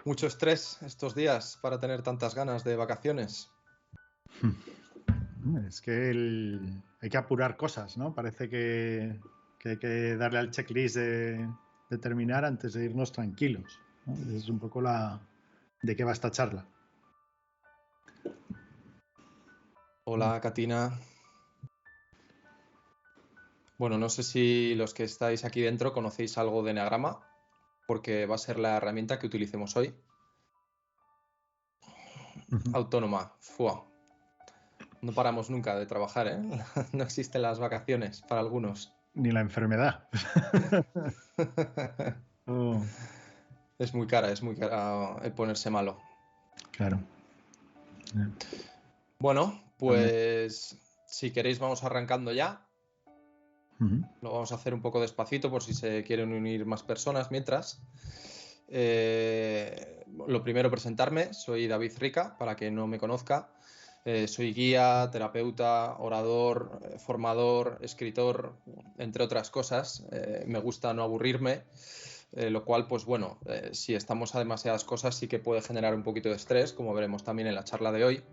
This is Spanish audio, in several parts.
Mucho estrés estos días para tener tantas ganas de vacaciones. Es que hay que apurar cosas, ¿no? Parece que hay que darle al checklist de terminar antes de irnos tranquilos, ¿no? Es un poco de qué va esta charla. Hola, Katina. Bueno, no sé si los que estáis aquí dentro conocéis algo de Eneagrama, porque va a ser la herramienta que utilicemos hoy. Autónoma. Fua. No paramos nunca de trabajar, ¿eh? No existen las vacaciones para algunos. Ni la enfermedad. Oh, Es muy cara el ponerse malo. claro. Bueno, Totalmente. pues si queréis vamos arrancando ya. Ujú. Lo vamos a hacer un poco despacito por si se quieren unir más personas mientras. Lo primero, presentarme. Soy David Rica, para quien no me conozca. Soy guía, terapeuta, orador, formador, escritor, entre otras cosas. Me gusta no aburrirme, lo cual, pues bueno, si estamos a demasiadas cosas sí que puede generar un poquito de estrés, como veremos también en la charla de hoy.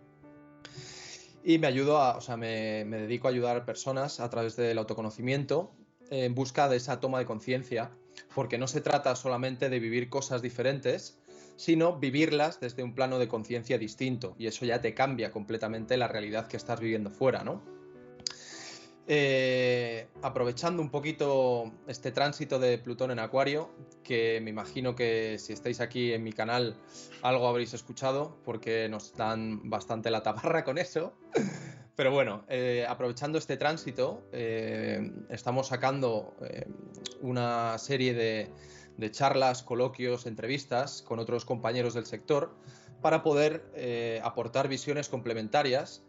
Y me dedico a ayudar a personas a través del autoconocimiento en busca de esa toma de conciencia, porque no se trata solamente de vivir cosas diferentes, sino vivirlas desde un plano de conciencia distinto, y eso ya te cambia completamente la realidad que estás viviendo fuera, ¿no? Aprovechando un poquito este tránsito de Plutón en Acuario, que me imagino que si estáis aquí en mi canal algo habréis escuchado, porque nos dan bastante la tabarra con eso. Pero bueno, aprovechando este tránsito, estamos sacando una serie de charlas, coloquios, entrevistas con otros compañeros del sector para poder aportar visiones complementarias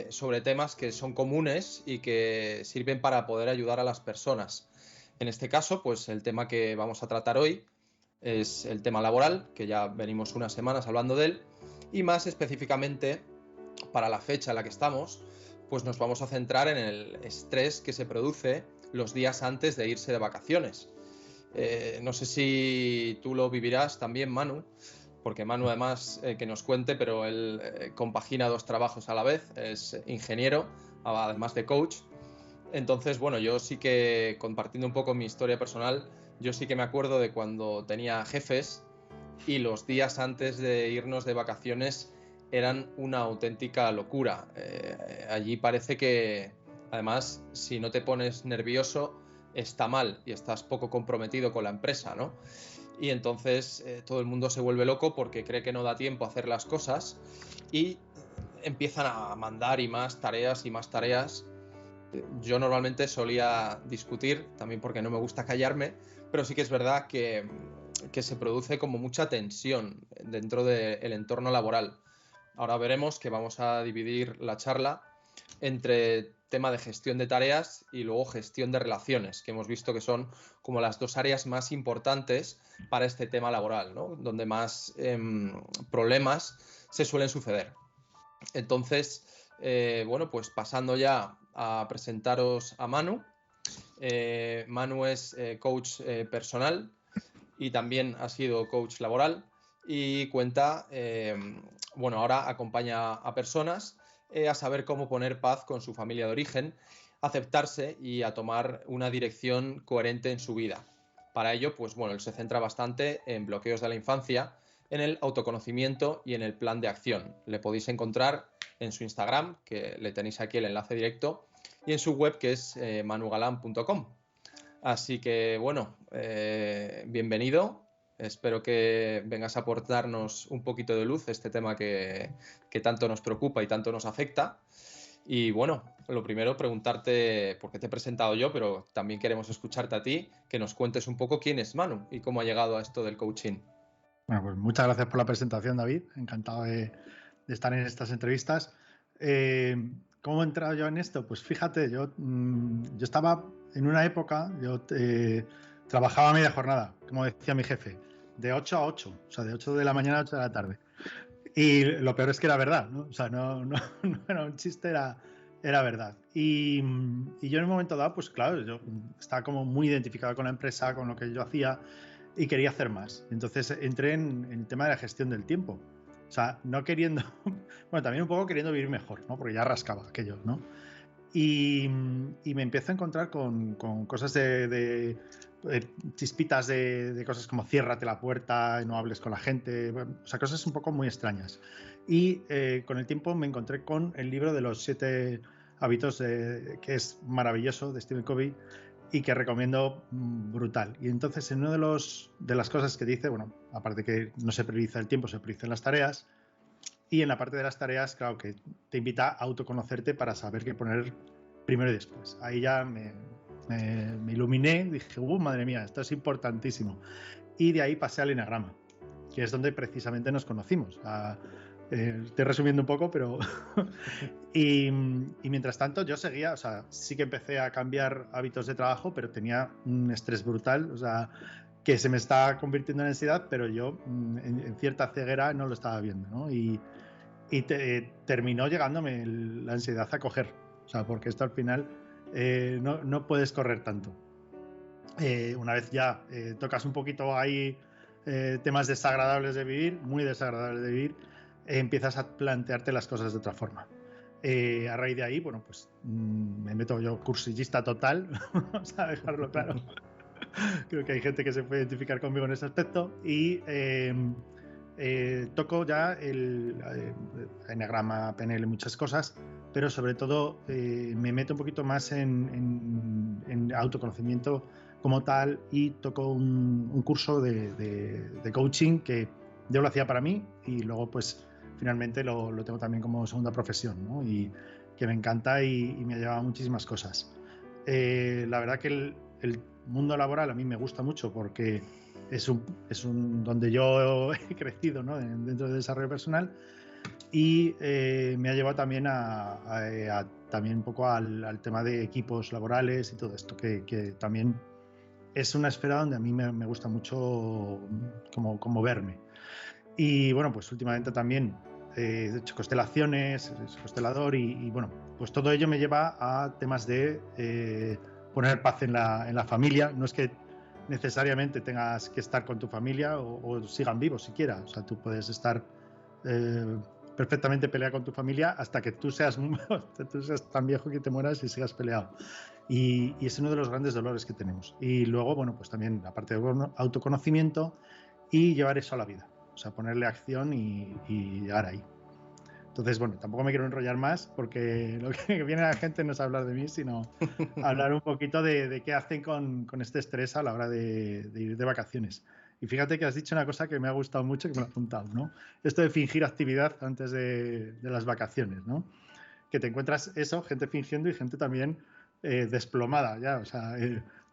sobre temas que son comunes y que sirven para poder ayudar a las personas. En este caso, pues el tema que vamos a tratar hoy es el tema laboral, que ya venimos unas semanas hablando de él, y más específicamente para la fecha en la que estamos, pues nos vamos a centrar en el estrés que se produce los días antes de irse de vacaciones. No sé si tú lo vivirás también, Manu, porque Manu además que nos cuente, pero él compagina dos trabajos a la vez, es ingeniero, además de coach. Entonces, bueno, yo sí que, compartiendo un poco mi historia personal, yo sí que me acuerdo de cuando tenía jefes y los días antes de irnos de vacaciones eran una auténtica locura. Allí parece que, además, si no te pones nervioso, está mal y estás poco comprometido con la empresa, ¿no? Y entonces todo el mundo se vuelve loco porque cree que no da tiempo a hacer las cosas y empiezan a mandar y más tareas y más tareas. Yo normalmente solía discutir, también porque no me gusta callarme, pero sí que es verdad que se produce como mucha tensión dentro del entorno laboral. Ahora veremos que vamos a dividir la charla entre tema de gestión de tareas y luego gestión de relaciones, que hemos visto que son como las dos áreas más importantes para este tema laboral, ¿no? Donde más problemas se suelen suceder. Entonces, bueno, pues pasando ya a presentaros a Manu. Manu es coach personal y también ha sido coach laboral y cuenta, bueno, ahora acompaña a personas a saber cómo poner paz con su familia de origen, aceptarse y a tomar una dirección coherente en su vida. Para ello, pues bueno, él se centra bastante en bloqueos de la infancia, en el autoconocimiento y en el plan de acción. Le podéis encontrar en su Instagram, que le tenéis aquí el enlace directo, y en su web, que es manugalan.com. Así que, bueno, bienvenido. Espero que vengas a aportarnos un poquito de luz este tema que tanto nos preocupa y tanto nos afecta. Y bueno, lo primero, preguntarte, porque te he presentado yo, pero también queremos escucharte a ti, que nos cuentes un poco quién es Manu y cómo ha llegado a esto del coaching. Bueno, pues muchas gracias por la presentación, David. Encantado de estar en estas entrevistas. ¿Cómo he entrado yo en esto? Pues fíjate, yo estaba en una época, trabajaba a media jornada, como decía mi jefe, de 8 a 8, o sea, de 8 de la mañana a 8 de la tarde. Y lo peor es que era verdad, ¿no? O sea, no era un chiste, era verdad. Y yo en un momento dado, pues claro, yo estaba como muy identificado con la empresa, con lo que yo hacía. y quería hacer más. Entonces entré en el tema de la gestión del tiempo. O sea, no queriendo, bueno, también un poco queriendo vivir mejor, ¿no? Porque ya rascaba aquello, ¿no? Y me empiezo a encontrar con cosas chispitas de cosas como ciérrate la puerta, no hables con la gente, bueno, o sea, cosas un poco muy extrañas. Y con el tiempo me encontré con el libro de los 7 hábitos, que es maravilloso, de Stephen Covey, y que recomiendo brutal. Y entonces en una de las cosas que dice, bueno, aparte que no se prioriza el tiempo, se priorizan las tareas, y en la parte de las tareas, claro, que te invita a autoconocerte para saber qué poner primero y después. Ahí ya me iluminé, dije, madre mía, esto es importantísimo. Y de ahí pasé al enagrama, que es donde precisamente nos conocimos. Estoy resumiendo un poco, pero... y mientras tanto yo seguía, o sea, sí que empecé a cambiar hábitos de trabajo, pero tenía un estrés brutal, o sea, que se me está convirtiendo en ansiedad, pero yo en cierta ceguera no lo estaba viendo, ¿no? Y terminó llegándome la ansiedad a coger, o sea, porque esto al final no puedes correr tanto. Una vez ya tocas un poquito ahí temas desagradables de vivir, muy desagradables de vivir, empiezas a plantearte las cosas de otra forma. A raíz de ahí, bueno, pues me meto yo cursillista total, vamos a dejarlo claro. Creo que hay gente que se puede identificar conmigo en ese aspecto y toco ya el enagrama, PNL, muchas cosas, pero sobre todo me meto un poquito más en autoconocimiento como tal y toco un curso de coaching que yo lo hacía para mí y luego pues finalmente lo tengo también como segunda profesión, ¿no? Y que me encanta y me ha llevado a muchísimas cosas. La verdad que el mundo laboral a mí me gusta mucho porque es un donde yo he crecido, ¿no? Dentro del desarrollo personal y me ha llevado también también un poco al tema de equipos laborales y todo esto, que también es una esfera donde a mí me gusta mucho como verme. Y bueno, pues últimamente también he hecho constelaciones, soy constelador y bueno, pues todo ello me lleva a temas de poner paz en la familia. No es que necesariamente tengas que estar con tu familia o sigan vivos siquiera. O sea, tú puedes estar perfectamente peleado con tu familia hasta que tú seas tan viejo que te mueras y sigas peleado. Y es uno de los grandes dolores que tenemos. Y luego, bueno, pues también aparte de autoconocimiento y llevar eso a la vida. O sea, ponerle acción y llegar ahí. Entonces, bueno, tampoco me quiero enrollar más porque lo que viene a la gente no es hablar de mí, sino hablar un poquito de qué hacen con este estrés a la hora de ir de vacaciones. Y fíjate que has dicho una cosa que me ha gustado mucho, que me lo he apuntado, ¿no? Esto de fingir actividad antes de las vacaciones, ¿no? Que te encuentras eso, gente fingiendo y gente también desplomada ya, o sea,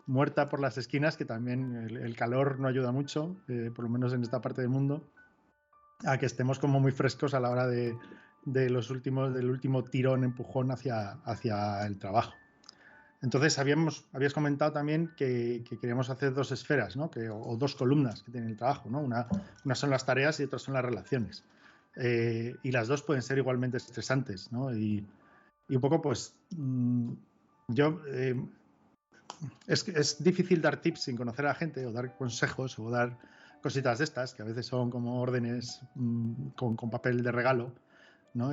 muerta por las esquinas, que también el calor no ayuda mucho, por lo menos en esta parte del mundo, a que estemos como muy frescos a la hora del último tirón, empujón hacia el trabajo. Entonces habías comentado también que queríamos hacer 2 esferas, ¿no? O 2 columnas que tiene el trabajo, ¿no? Una son las tareas y otras son las relaciones. Y las 2 pueden ser igualmente estresantes, ¿no? Y un poco, pues, yo... es difícil dar tips sin conocer a la gente o dar consejos o dar cositas de estas, que a veces son como órdenes con papel de regalo, ¿no?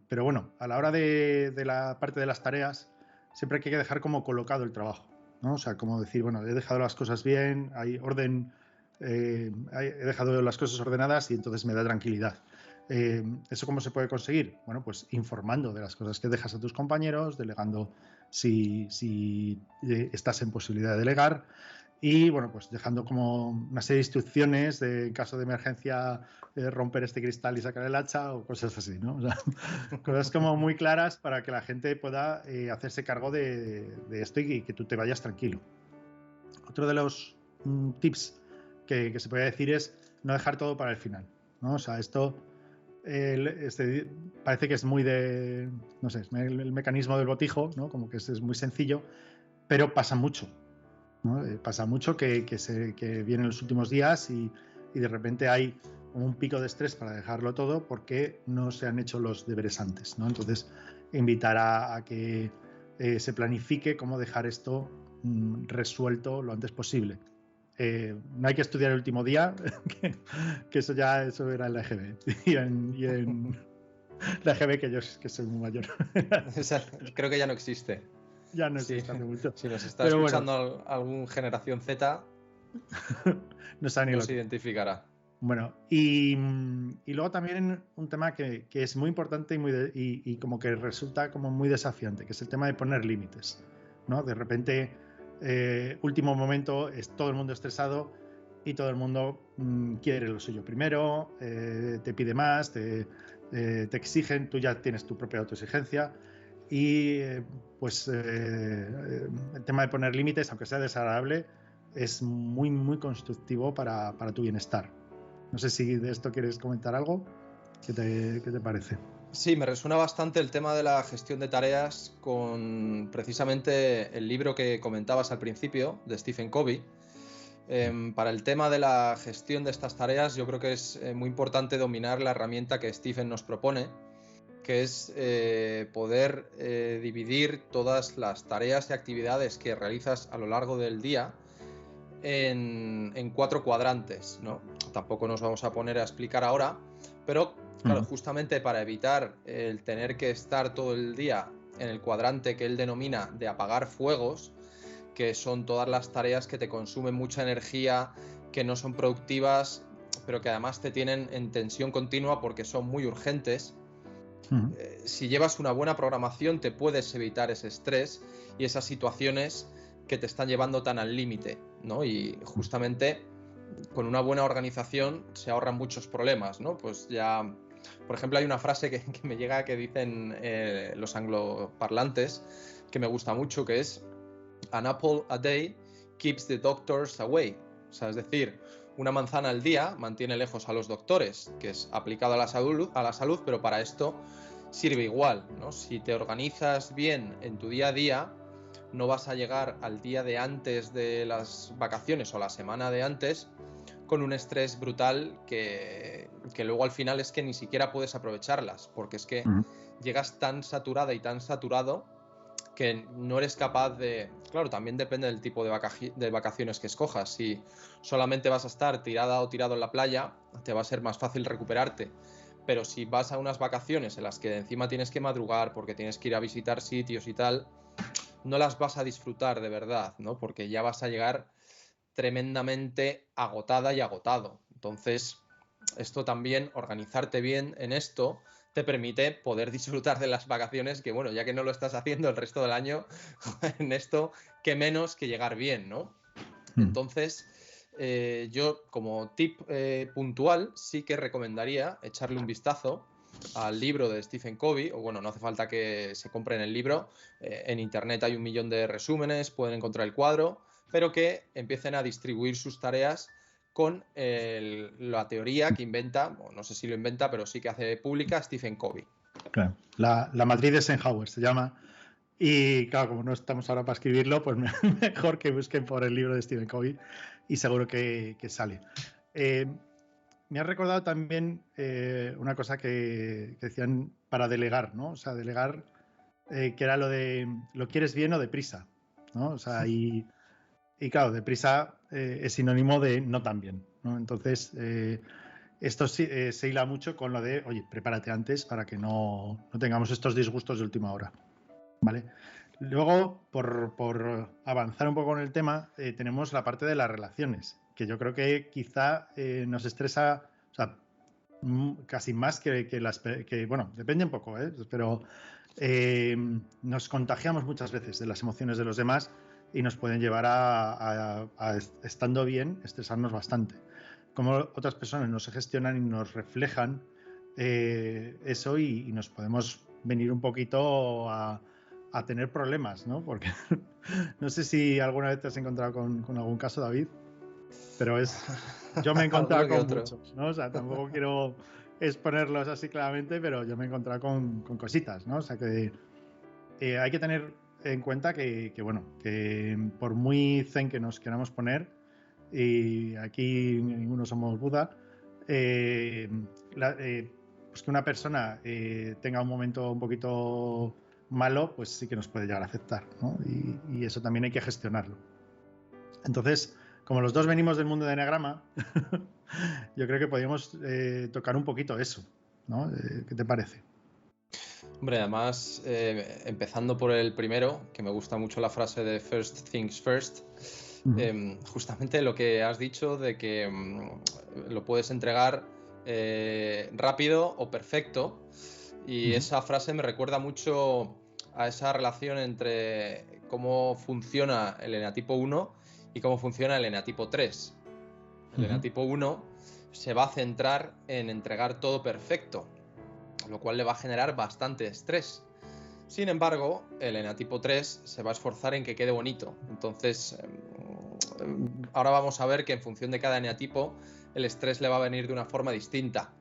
Pero bueno, a la hora de la parte de las tareas, siempre hay que dejar como colocado el trabajo, ¿no? O sea, como decir, bueno, he dejado las cosas bien, hay orden, he dejado las cosas ordenadas y entonces me da tranquilidad. ¿Eso cómo se puede conseguir? Bueno, pues informando de las cosas que dejas a tus compañeros, delegando si estás en posibilidad de delegar y, bueno, pues dejando como una serie de instrucciones de, en caso de emergencia, romper este cristal y sacar el hacha o cosas así, ¿no? O sea, cosas como muy claras para que la gente pueda hacerse cargo de esto y que tú te vayas tranquilo. Otro de los tips que se puede decir es no dejar todo para el final, ¿no? O sea, esto parece que es muy de, no sé, el mecanismo del botijo, ¿no? Como que es muy sencillo, pero pasa mucho, ¿no? Pasa mucho que vienen los últimos días y de repente hay un pico de estrés para dejarlo todo porque no se han hecho los deberes antes, ¿no? Entonces, invitar a que se planifique cómo dejar esto resuelto lo antes posible. no hay que estudiar el último día, que eso era en la EGB. Y en la EGB, que soy muy mayor. Creo que ya no existe. Ya no existe hace mucho. Si nos está escuchando algún generación Z, no sabe ni nos identificará. Bueno, y luego también un tema que es muy importante y como que resulta como muy desafiante, que es el tema de poner límites, ¿no? De repente, último momento, todo el mundo estresado y todo el mundo quiere lo suyo primero, te pide más, te exigen, tú ya tienes tu propia autoexigencia y pues el tema de poner límites, aunque sea desagradable, es muy, muy constructivo para tu bienestar. No sé si de esto quieres comentar algo. ¿Qué te parece? Sí, me resuena bastante el tema de la gestión de tareas con precisamente el libro que comentabas al principio, de Stephen Covey. Para el tema de la gestión de estas tareas, yo creo que es muy importante dominar la herramienta que Stephen nos propone, que es poder dividir todas las tareas y actividades que realizas a lo largo del día en 4 cuadrantes, ¿no? Tampoco nos vamos a poner a explicar ahora, pero claro, justamente para evitar el tener que estar todo el día en el cuadrante que él denomina de apagar fuegos, que son todas las tareas que te consumen mucha energía, que no son productivas, pero que además te tienen en tensión continua porque son muy urgentes. Si llevas una buena programación, te puedes evitar ese estrés y esas situaciones que te están llevando tan al límite, ¿no? Y justamente con una buena organización se ahorran muchos problemas, ¿no? Pues ya, por ejemplo, hay una frase que me llega que dicen los angloparlantes que me gusta mucho, que es "An apple a day keeps the doctors away". O sea, es decir, una manzana al día mantiene lejos a los doctores, que es aplicado a la salud, pero para esto sirve igual, ¿no? Si te organizas bien en tu día a día, no vas a llegar al día de antes de las vacaciones o la semana de antes con un estrés brutal que luego al final es que ni siquiera puedes aprovecharlas, porque es que llegas tan saturada y tan saturado que no eres capaz de... Claro, también depende del tipo de vacaciones que escojas. Si solamente vas a estar tirada o tirado en la playa, te va a ser más fácil recuperarte. Pero si vas a unas vacaciones en las que encima tienes que madrugar porque tienes que ir a visitar sitios y tal, no las vas a disfrutar de verdad, ¿no? Porque ya vas a llegar tremendamente agotada y agotado. Entonces, esto también, organizarte bien en esto, te permite poder disfrutar de las vacaciones, que bueno, ya que no lo estás haciendo el resto del año en esto, qué menos que llegar bien, ¿no? Entonces, yo como tip puntual sí que recomendaría echarle un vistazo al libro de Stephen Covey, o bueno, no hace falta que se compren el libro, en internet hay 1 millón de resúmenes, pueden encontrar el cuadro, pero que empiecen a distribuir sus tareas con la teoría que inventa, no sé si lo inventa, pero sí que hace pública Stephen Covey. Claro. La Madrid de Eisenhower se llama. Y claro, como no estamos ahora para escribirlo, pues mejor que busquen por el libro de Stephen Covey y seguro que sale. Me ha recordado también una cosa que decían para delegar, ¿no? O sea, delegar, que era lo de ¿lo quieres bien o deprisa? ¿No? O sea, y claro, deprisa es sinónimo de no tan bien, ¿no? Entonces, esto se hila mucho con lo de, oye, prepárate antes para que no tengamos estos disgustos de última hora, ¿vale? Luego, por avanzar un poco con el tema, tenemos la parte de las relaciones, que yo creo que quizá nos estresa, o sea, casi más que bueno, depende un poco, pero nos contagiamos muchas veces de las emociones de los demás y nos pueden llevar a estando bien, estresarnos bastante. Como otras personas no se gestionan y nos reflejan eso y nos podemos venir un poquito a tener problemas, ¿no? Porque no sé si alguna vez te has encontrado con algún caso, David, pero yo me he encontrado con muchos, ¿no? O sea, tampoco quiero exponerlos así claramente, pero yo me he encontrado con cositas, ¿no? O sea, que hay que tener en cuenta que, bueno, que por muy zen que nos queramos poner, y aquí ninguno somos Buda, pues que una persona tenga un momento un poquito malo, pues sí que nos puede llegar a afectar, ¿no? Y eso también hay que gestionarlo. Entonces, como los dos venimos del mundo de Eneagrama, yo creo que podríamos tocar un poquito eso, ¿no? ¿Qué te parece? Hombre, además, empezando por el primero, que me gusta mucho la frase de first things first, justamente lo que has dicho de que lo puedes entregar rápido o perfecto, y esa frase me recuerda mucho a esa relación entre cómo funciona el eneatipo 1 y cómo funciona el eneatipo 3. El eneatipo 1 se va a centrar en entregar todo perfecto, lo cual le va a generar bastante estrés. Sin embargo, el eneatipo 3 se va a esforzar en que quede bonito. Entonces, ahora vamos a ver que en función de cada eneatipo, el estrés le va a venir de una forma distinta.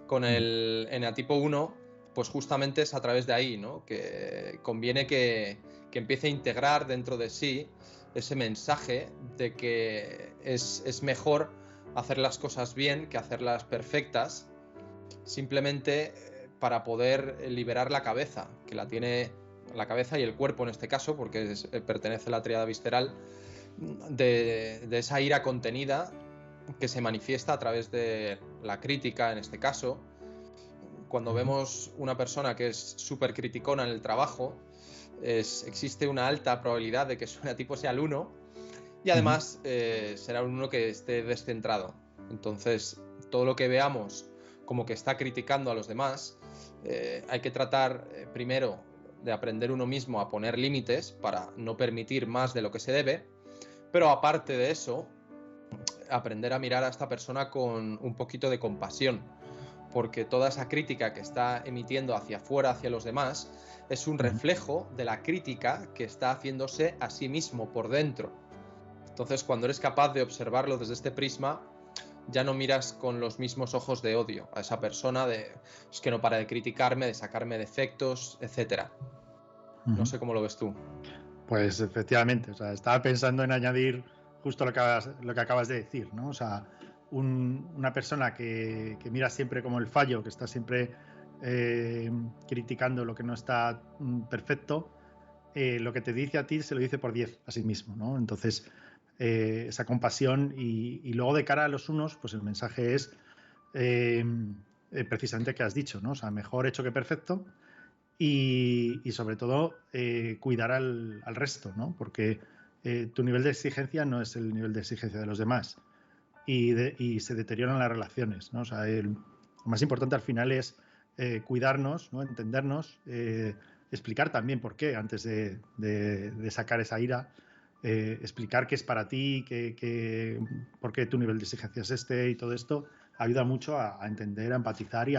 Con el eneatipo 1, pues justamente es a través de ahí, ¿no? Que conviene que empiece a integrar dentro de sí ese mensaje de que es mejor hacer las cosas bien que hacerlas perfectas, simplemente para poder liberar la cabeza, que la tiene la cabeza y el cuerpo en este caso, porque pertenece a la tríada visceral, de esa ira contenida que se manifiesta a través de la crítica en este caso. Cuando vemos una persona que es súper criticona en el trabajo, existe una alta probabilidad de que su eneatipo sea el 1 y además será un 1 que esté descentrado. Entonces, todo lo que veamos como que está criticando a los demás, hay que tratar primero de aprender uno mismo a poner límites para no permitir más de lo que se debe, pero aparte de eso, aprender a mirar a esta persona con un poquito de compasión, porque toda esa crítica que está emitiendo hacia afuera, hacia los demás, es un reflejo de la crítica que está haciéndose a sí mismo por dentro. Entonces, cuando eres capaz de observarlo desde este prisma, ya no miras con los mismos ojos de odio a esa persona, de es que no para de criticarme, de sacarme defectos, etc. No sé cómo lo ves tú. Pues efectivamente, o sea, estaba pensando en añadir justo lo que acabas de decir, ¿no? O sea, una persona que mira siempre como el fallo, que está siempre criticando lo que no está perfecto, lo que te dice a ti se lo dice por 10 a sí mismo, ¿no? Entonces, esa compasión y luego de cara a los unos, pues el mensaje es precisamente que has dicho, ¿no? O sea, mejor hecho que perfecto. Y sobre todo cuidar al resto, ¿no? Porque tu nivel de exigencia no es el nivel de exigencia de los demás y se deterioran las relaciones, ¿no? O sea, lo más importante al final es cuidarnos, ¿no? Entendernos, explicar también por qué antes de sacar esa ira, explicar qué es para ti, por qué tu nivel de exigencia es este y todo esto ayuda mucho a entender, a empatizar y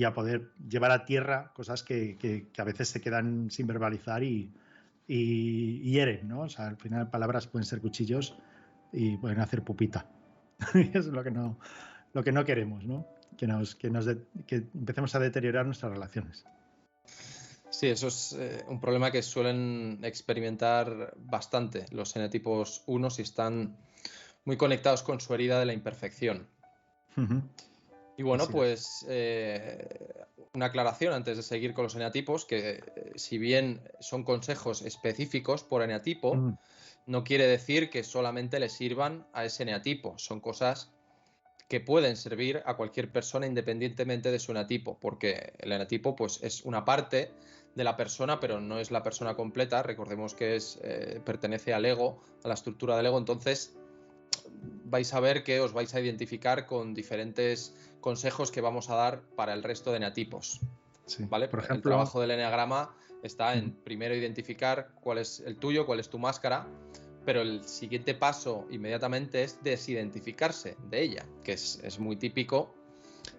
a poder llevar a tierra cosas que a veces se quedan sin verbalizar y hieren, ¿no? O sea, al final palabras pueden ser cuchillos y pueden hacer pupita. Y eso es lo que no queremos, ¿no? Que empecemos a deteriorar nuestras relaciones. Sí, eso es un problema que suelen experimentar bastante los eneatipos 1 si están muy conectados con su herida de la imperfección. Y bueno, pues una aclaración antes de seguir con los eneatipos, que si bien son consejos específicos por eneatipo, no quiere decir que solamente le sirvan a ese eneatipo. Son cosas que pueden servir a cualquier persona independientemente de su eneatipo, porque el eneatipo pues, es una parte de la persona, pero no es la persona completa. Recordemos que pertenece al ego, a la estructura del ego. Entonces vais a ver que os vais a identificar con diferentes consejos que vamos a dar para el resto de eneatipos. Sí. ¿Vale? Por ejemplo, el trabajo del eneagrama está en primero identificar cuál es el tuyo, cuál es tu máscara, pero el siguiente paso inmediatamente es desidentificarse de ella, que es muy típico.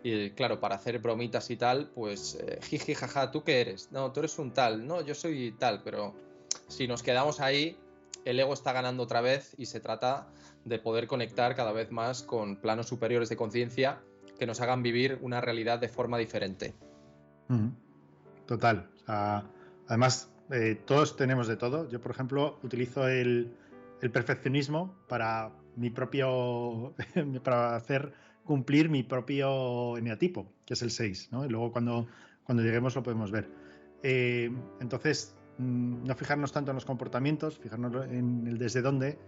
Y claro, para hacer bromitas y tal, pues jiji, jaja, ¿tú qué eres? No, tú eres un tal, no, yo soy tal, pero si nos quedamos ahí, el ego está ganando otra vez y se trata de poder conectar cada vez más con planos superiores de conciencia que nos hagan vivir una realidad de forma diferente. Total. O sea, además, todos tenemos de todo. Yo, por ejemplo, utilizo el perfeccionismo para mi propio para hacer cumplir mi propio eneatipo, que es el 6, ¿no? Y luego cuando lleguemos lo podemos ver. Entonces, no fijarnos tanto en los comportamientos, fijarnos en el desde dónde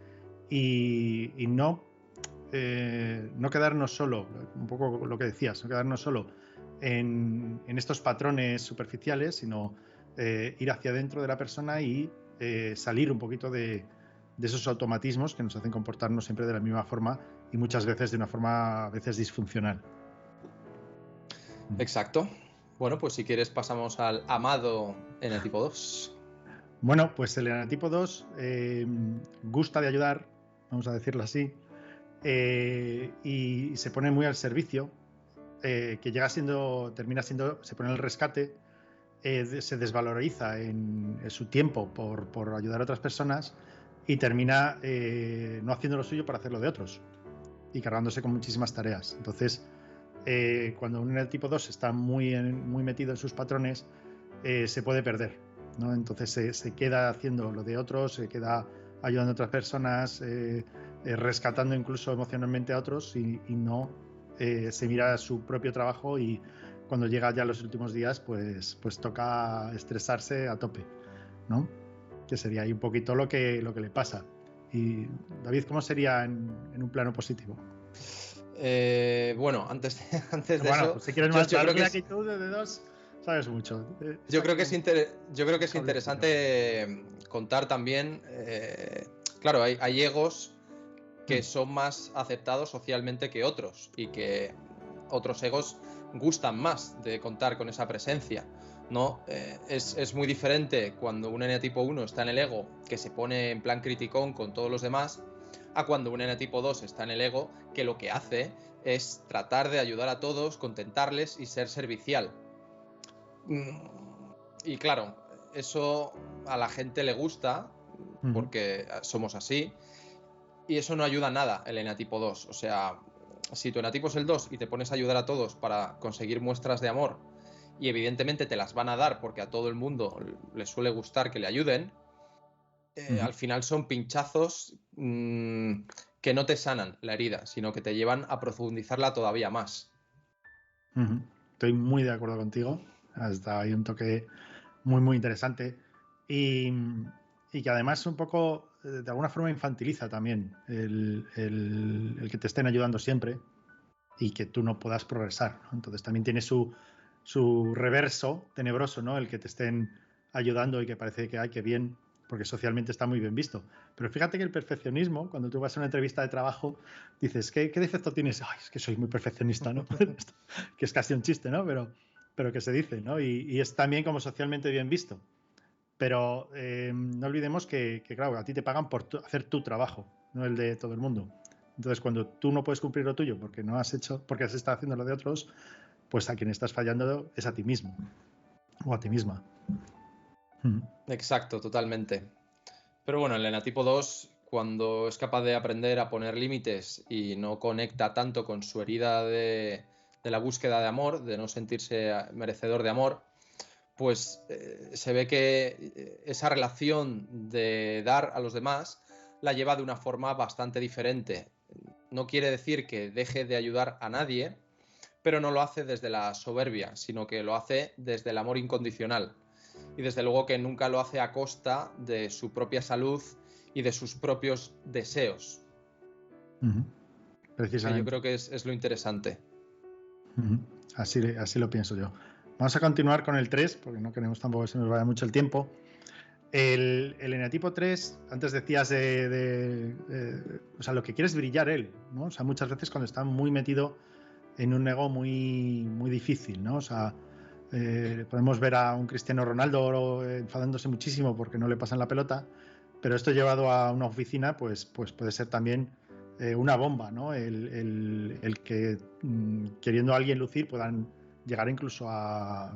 y no quedarnos solo, un poco lo que decías, no quedarnos solo en estos patrones superficiales, sino ir hacia adentro de la persona y salir un poquito de esos automatismos que nos hacen comportarnos siempre de la misma forma y muchas veces de una forma a veces disfuncional. Exacto. Bueno, pues si quieres pasamos al amado eneatipo 2. Bueno, pues el eneatipo 2 gusta de ayudar, vamos a decirlo así, y se pone muy al servicio, que termina siendo, se pone el rescate, se desvaloriza en su tiempo por ayudar a otras personas y termina no haciendo lo suyo para hacer lo de otros y cargándose con muchísimas tareas. Entonces, cuando un eneatipo 2 está muy metido en sus patrones, se puede perder, ¿no? Entonces se queda haciendo lo de otros, se queda ayudando a otras personas, rescatando incluso emocionalmente a otros y no se mira su propio trabajo, y cuando llega ya los últimos días pues toca estresarse a tope, ¿no? Que sería ahí un poquito lo que le pasa. Y David, ¿cómo sería en un plano positivo? Bueno, antes de eso, pues si quieres más, yo creo que aquí tú de dos sabes mucho. Yo creo que es interesante contar también, claro, hay egos que son más aceptados socialmente que otros, y que otros egos gustan más de contar con esa presencia, ¿no? Es muy diferente cuando un eneatipo 1 está en el ego, que se pone en plan criticón con todos los demás, a cuando un eneatipo 2 está en el ego, que lo que hace es tratar de ayudar a todos, contentarles y ser servicial. Y claro, eso a la gente le gusta porque somos así, y eso no ayuda a nada el eneatipo 2. O sea, si tu eneatipo es el 2 y te pones a ayudar a todos para conseguir muestras de amor, y evidentemente te las van a dar porque a todo el mundo le suele gustar que le ayuden, al final son pinchazos que no te sanan la herida, sino que te llevan a profundizarla todavía más. Estoy muy de acuerdo contigo. Hasta hay un toque muy interesante y que además un poco de alguna forma infantiliza también el que te estén ayudando siempre y que tú no puedas progresar, ¿no? Entonces también tiene su reverso tenebroso, ¿no? El que te estén ayudando y que parece que, ay, qué bien, porque socialmente está muy bien visto. Pero fíjate que el perfeccionismo, cuando tú vas a una entrevista de trabajo, dices, ¿qué defecto tienes? Ay, es que soy muy perfeccionista, ¿no? Que es casi un chiste, ¿no? Pero que se dice, ¿no? Y es también como socialmente bien visto. Pero no olvidemos que, claro, a ti te pagan por hacer tu trabajo, no el de todo el mundo. Entonces, cuando tú no puedes cumplir lo tuyo porque has estado haciendo lo de otros, pues a quien estás fallando es a ti mismo o a ti misma. Exacto, totalmente. Pero bueno, el eneatipo 2, cuando es capaz de aprender a poner límites y no conecta tanto con su herida de la búsqueda de amor, de no sentirse merecedor de amor, pues se ve que esa relación de dar a los demás la lleva de una forma bastante diferente. No quiere decir que deje de ayudar a nadie, pero no lo hace desde la soberbia, sino que lo hace desde el amor incondicional. Y desde luego que nunca lo hace a costa de su propia salud y de sus propios deseos. Precisamente. Que yo creo que es lo interesante. Así lo pienso yo. Vamos a continuar con el 3, porque no queremos tampoco que se nos vaya mucho el tiempo. El eneatipo 3, antes decías o sea, lo que quiere es brillar él, ¿no? O sea, muchas veces cuando está muy metido en un ego muy difícil, ¿no? O sea, podemos ver a un Cristiano Ronaldo enfadándose muchísimo porque no le pasan la pelota, pero esto llevado a una oficina, pues puede ser también una bomba, ¿no? El que queriendo a alguien lucir puedan llegar incluso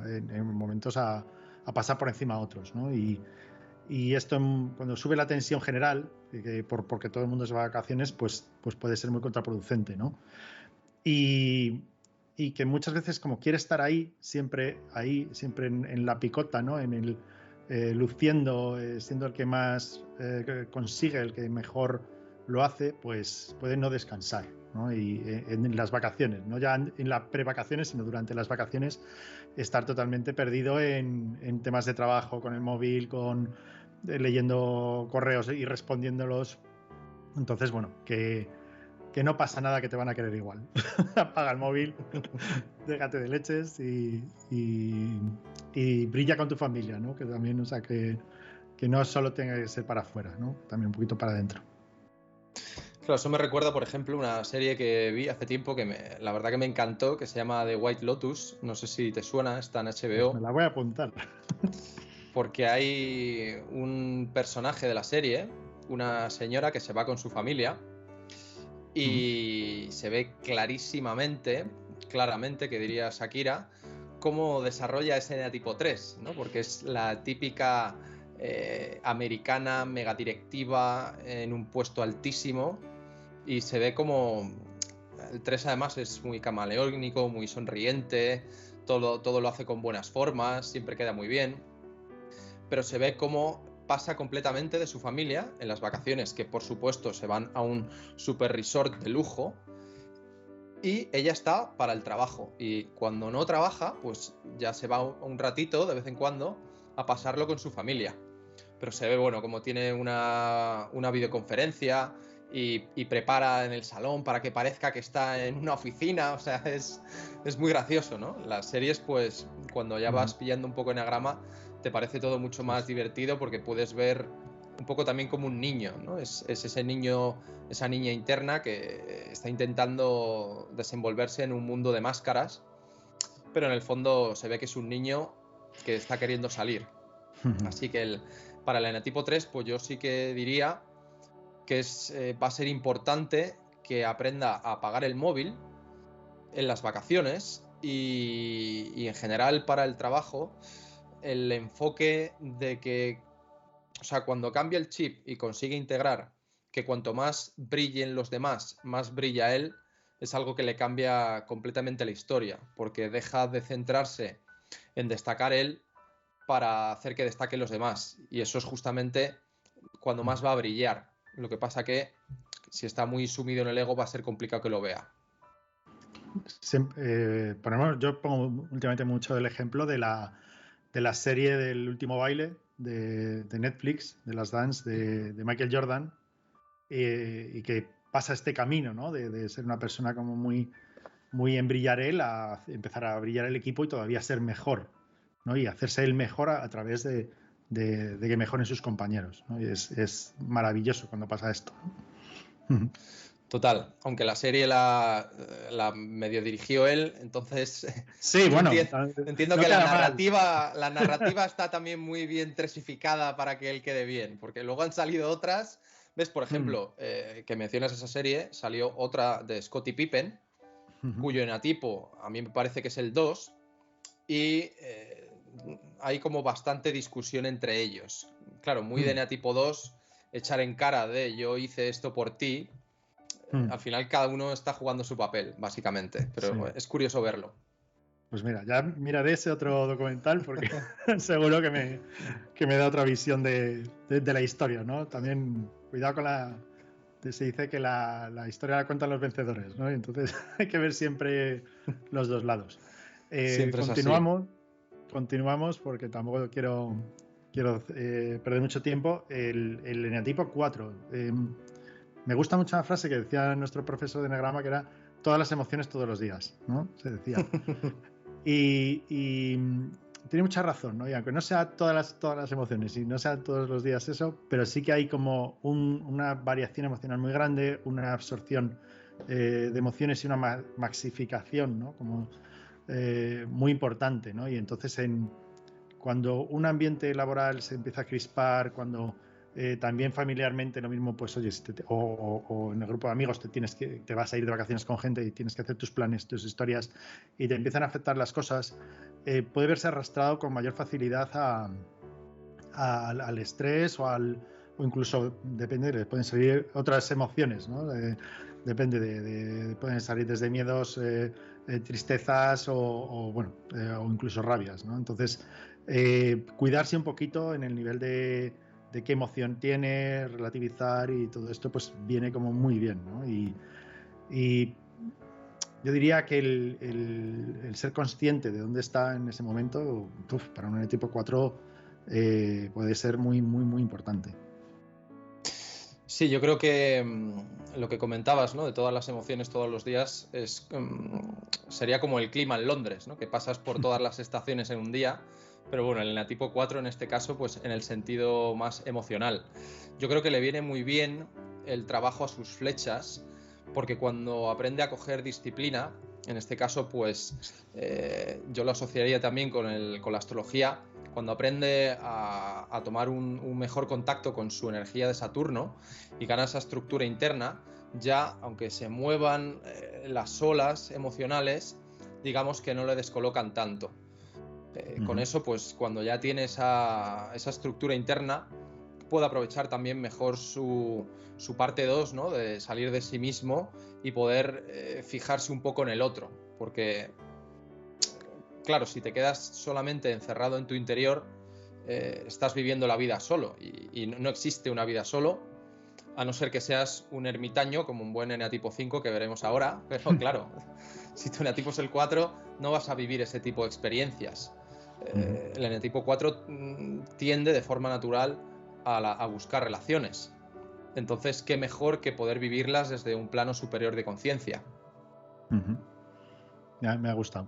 en momentos a pasar por encima a otros, ¿no? Y esto cuando sube la tensión general, porque todo el mundo se va a vacaciones, pues puede ser muy contraproducente, ¿no? Y que muchas veces, como quiere estar siempre en la picota, ¿no? En el luciendo, siendo el que más consigue, el que mejor lo hace, pues puede no descansar, ¿no? Y en las vacaciones, no ya en las prevacaciones, sino durante las vacaciones, estar totalmente perdido en temas de trabajo, con el móvil, leyendo correos y respondiéndolos, Entonces, bueno, que no pasa nada, que te van a querer igual. Apaga el móvil, déjate de leches y brilla con tu familia, ¿no? Que también, o sea, que no solo tenga que ser para afuera, ¿no? También un poquito para adentro. Claro, eso me recuerda, por ejemplo, una serie que vi hace tiempo que la verdad que me encantó, que se llama The White Lotus. No sé si te suena, está en HBO. Pues me la voy a apuntar. Porque hay un personaje de la serie, una señora que se va con su familia y se ve claramente, que diría Shakira, cómo desarrolla ese eneatipo 3, ¿no? Porque es la típica americana, megadirectiva, en un puesto altísimo, y se ve como el 3 además es muy camaleónico, muy sonriente, todo lo hace con buenas formas, siempre queda muy bien, pero se ve cómo pasa completamente de su familia en las vacaciones, que por supuesto se van a un super resort de lujo, y ella está para el trabajo, y cuando no trabaja pues ya se va un ratito de vez en cuando a pasarlo con su familia, pero se ve, bueno, como tiene una videoconferencia y prepara en el salón para que parezca que está en una oficina, o sea, es muy gracioso, ¿no? Las series, pues, cuando ya vas pillando un poco enagrama, te parece todo mucho más divertido porque puedes ver un poco también como un niño, ¿no? Es ese niño, esa niña interna que está intentando desenvolverse en un mundo de máscaras, pero en el fondo se ve que es un niño que está queriendo salir. Así que para el eneatipo 3, pues yo sí que diría que va a ser importante que aprenda a apagar el móvil en las vacaciones y en general para el trabajo, el enfoque de que, o sea, cuando cambia el chip y consigue integrar que cuanto más brillen los demás, más brilla él, es algo que le cambia completamente la historia, porque deja de centrarse en destacar él para hacer que destaquen los demás, y eso es justamente cuando más va a brillar. Lo que pasa que si está muy sumido en el ego va a ser complicado que lo vea. Yo pongo últimamente mucho el ejemplo de la serie del último baile de Netflix, de Last Dance, de Michael Jordan, y que pasa este camino, ¿no? De ser una persona como muy, muy en brillar él, a empezar a brillar el equipo y todavía ser mejor, ¿no? Y hacerse él mejor a través de que mejoren sus compañeros, ¿no? Y es maravilloso cuando pasa esto. Total, aunque la serie la medio dirigió él, entonces sí, bueno, entiendo que la narrativa está también muy bien tresificada para que él quede bien, porque luego han salido otras, ves, por ejemplo, que mencionas esa serie, salió otra de Scottie Pippen, cuyo eneatipo a mí me parece que es el 2, y hay como bastante discusión entre ellos. Claro, muy de eneatipo 2, echar en cara de yo hice esto por ti. Al final cada uno está jugando su papel, básicamente, pero es curioso verlo. Pues mira, ya miraré ese otro documental porque seguro que me da otra visión de la historia, ¿no? También cuidado con se dice que la historia la cuentan los vencedores, ¿no? Y entonces hay que ver siempre los dos lados. Continuamos porque tampoco quiero perder mucho tiempo. El eneatipo 4. Me gusta mucho una frase que decía nuestro profesor de eneagrama, que era todas las emociones todos los días, ¿no? Se decía. y tiene mucha razón, ¿no? Y aunque no sea todas las emociones y no sea todos los días eso, pero sí que hay como una variación emocional muy grande, una absorción de emociones y una maxificación, ¿no? Como muy importante, ¿no? Y entonces cuando un ambiente laboral se empieza a crispar, cuando también familiarmente lo mismo, pues oye, o en el grupo de amigos te vas a ir de vacaciones con gente y tienes que hacer tus planes, tus historias y te empiezan a afectar las cosas, puede verse arrastrado con mayor facilidad al estrés o incluso, depende, pueden salir otras emociones, ¿no? Depende pueden salir desde miedos, tristezas o incluso rabias, ¿no? Entonces, cuidarse un poquito en el nivel de qué emoción tiene, relativizar y todo esto pues viene como muy bien, ¿no? Y yo diría que el ser consciente de dónde está en ese momento, para un tipo 4 puede ser muy, muy, muy importante. Sí, yo creo que lo que comentabas, ¿no? De todas las emociones todos los días sería como el clima en Londres, ¿no? Que pasas por todas las estaciones en un día, pero bueno, el enatipo 4 en este caso, pues en el sentido más emocional. Yo creo que le viene muy bien el trabajo a sus flechas, porque cuando aprende a coger disciplina, en este caso, pues yo lo asociaría también con la astrología. Cuando aprende a tomar un mejor contacto con su energía de Saturno y gana esa estructura interna, ya aunque se muevan las olas emocionales, digamos que no le descolocan tanto. Con eso, pues cuando ya tiene esa estructura interna, puede aprovechar también mejor su parte 2, ¿no? De salir de sí mismo y poder fijarse un poco en el otro, porque claro, si te quedas solamente encerrado en tu interior, estás viviendo la vida solo y no existe una vida solo, a no ser que seas un ermitaño como un buen eneatipo 5 que veremos ahora, pero claro, si tu eneatipo es el 4 no vas a vivir ese tipo de experiencias. El eneatipo 4 tiende de forma natural a buscar relaciones, entonces qué mejor que poder vivirlas desde un plano superior de conciencia. Me ha gustado.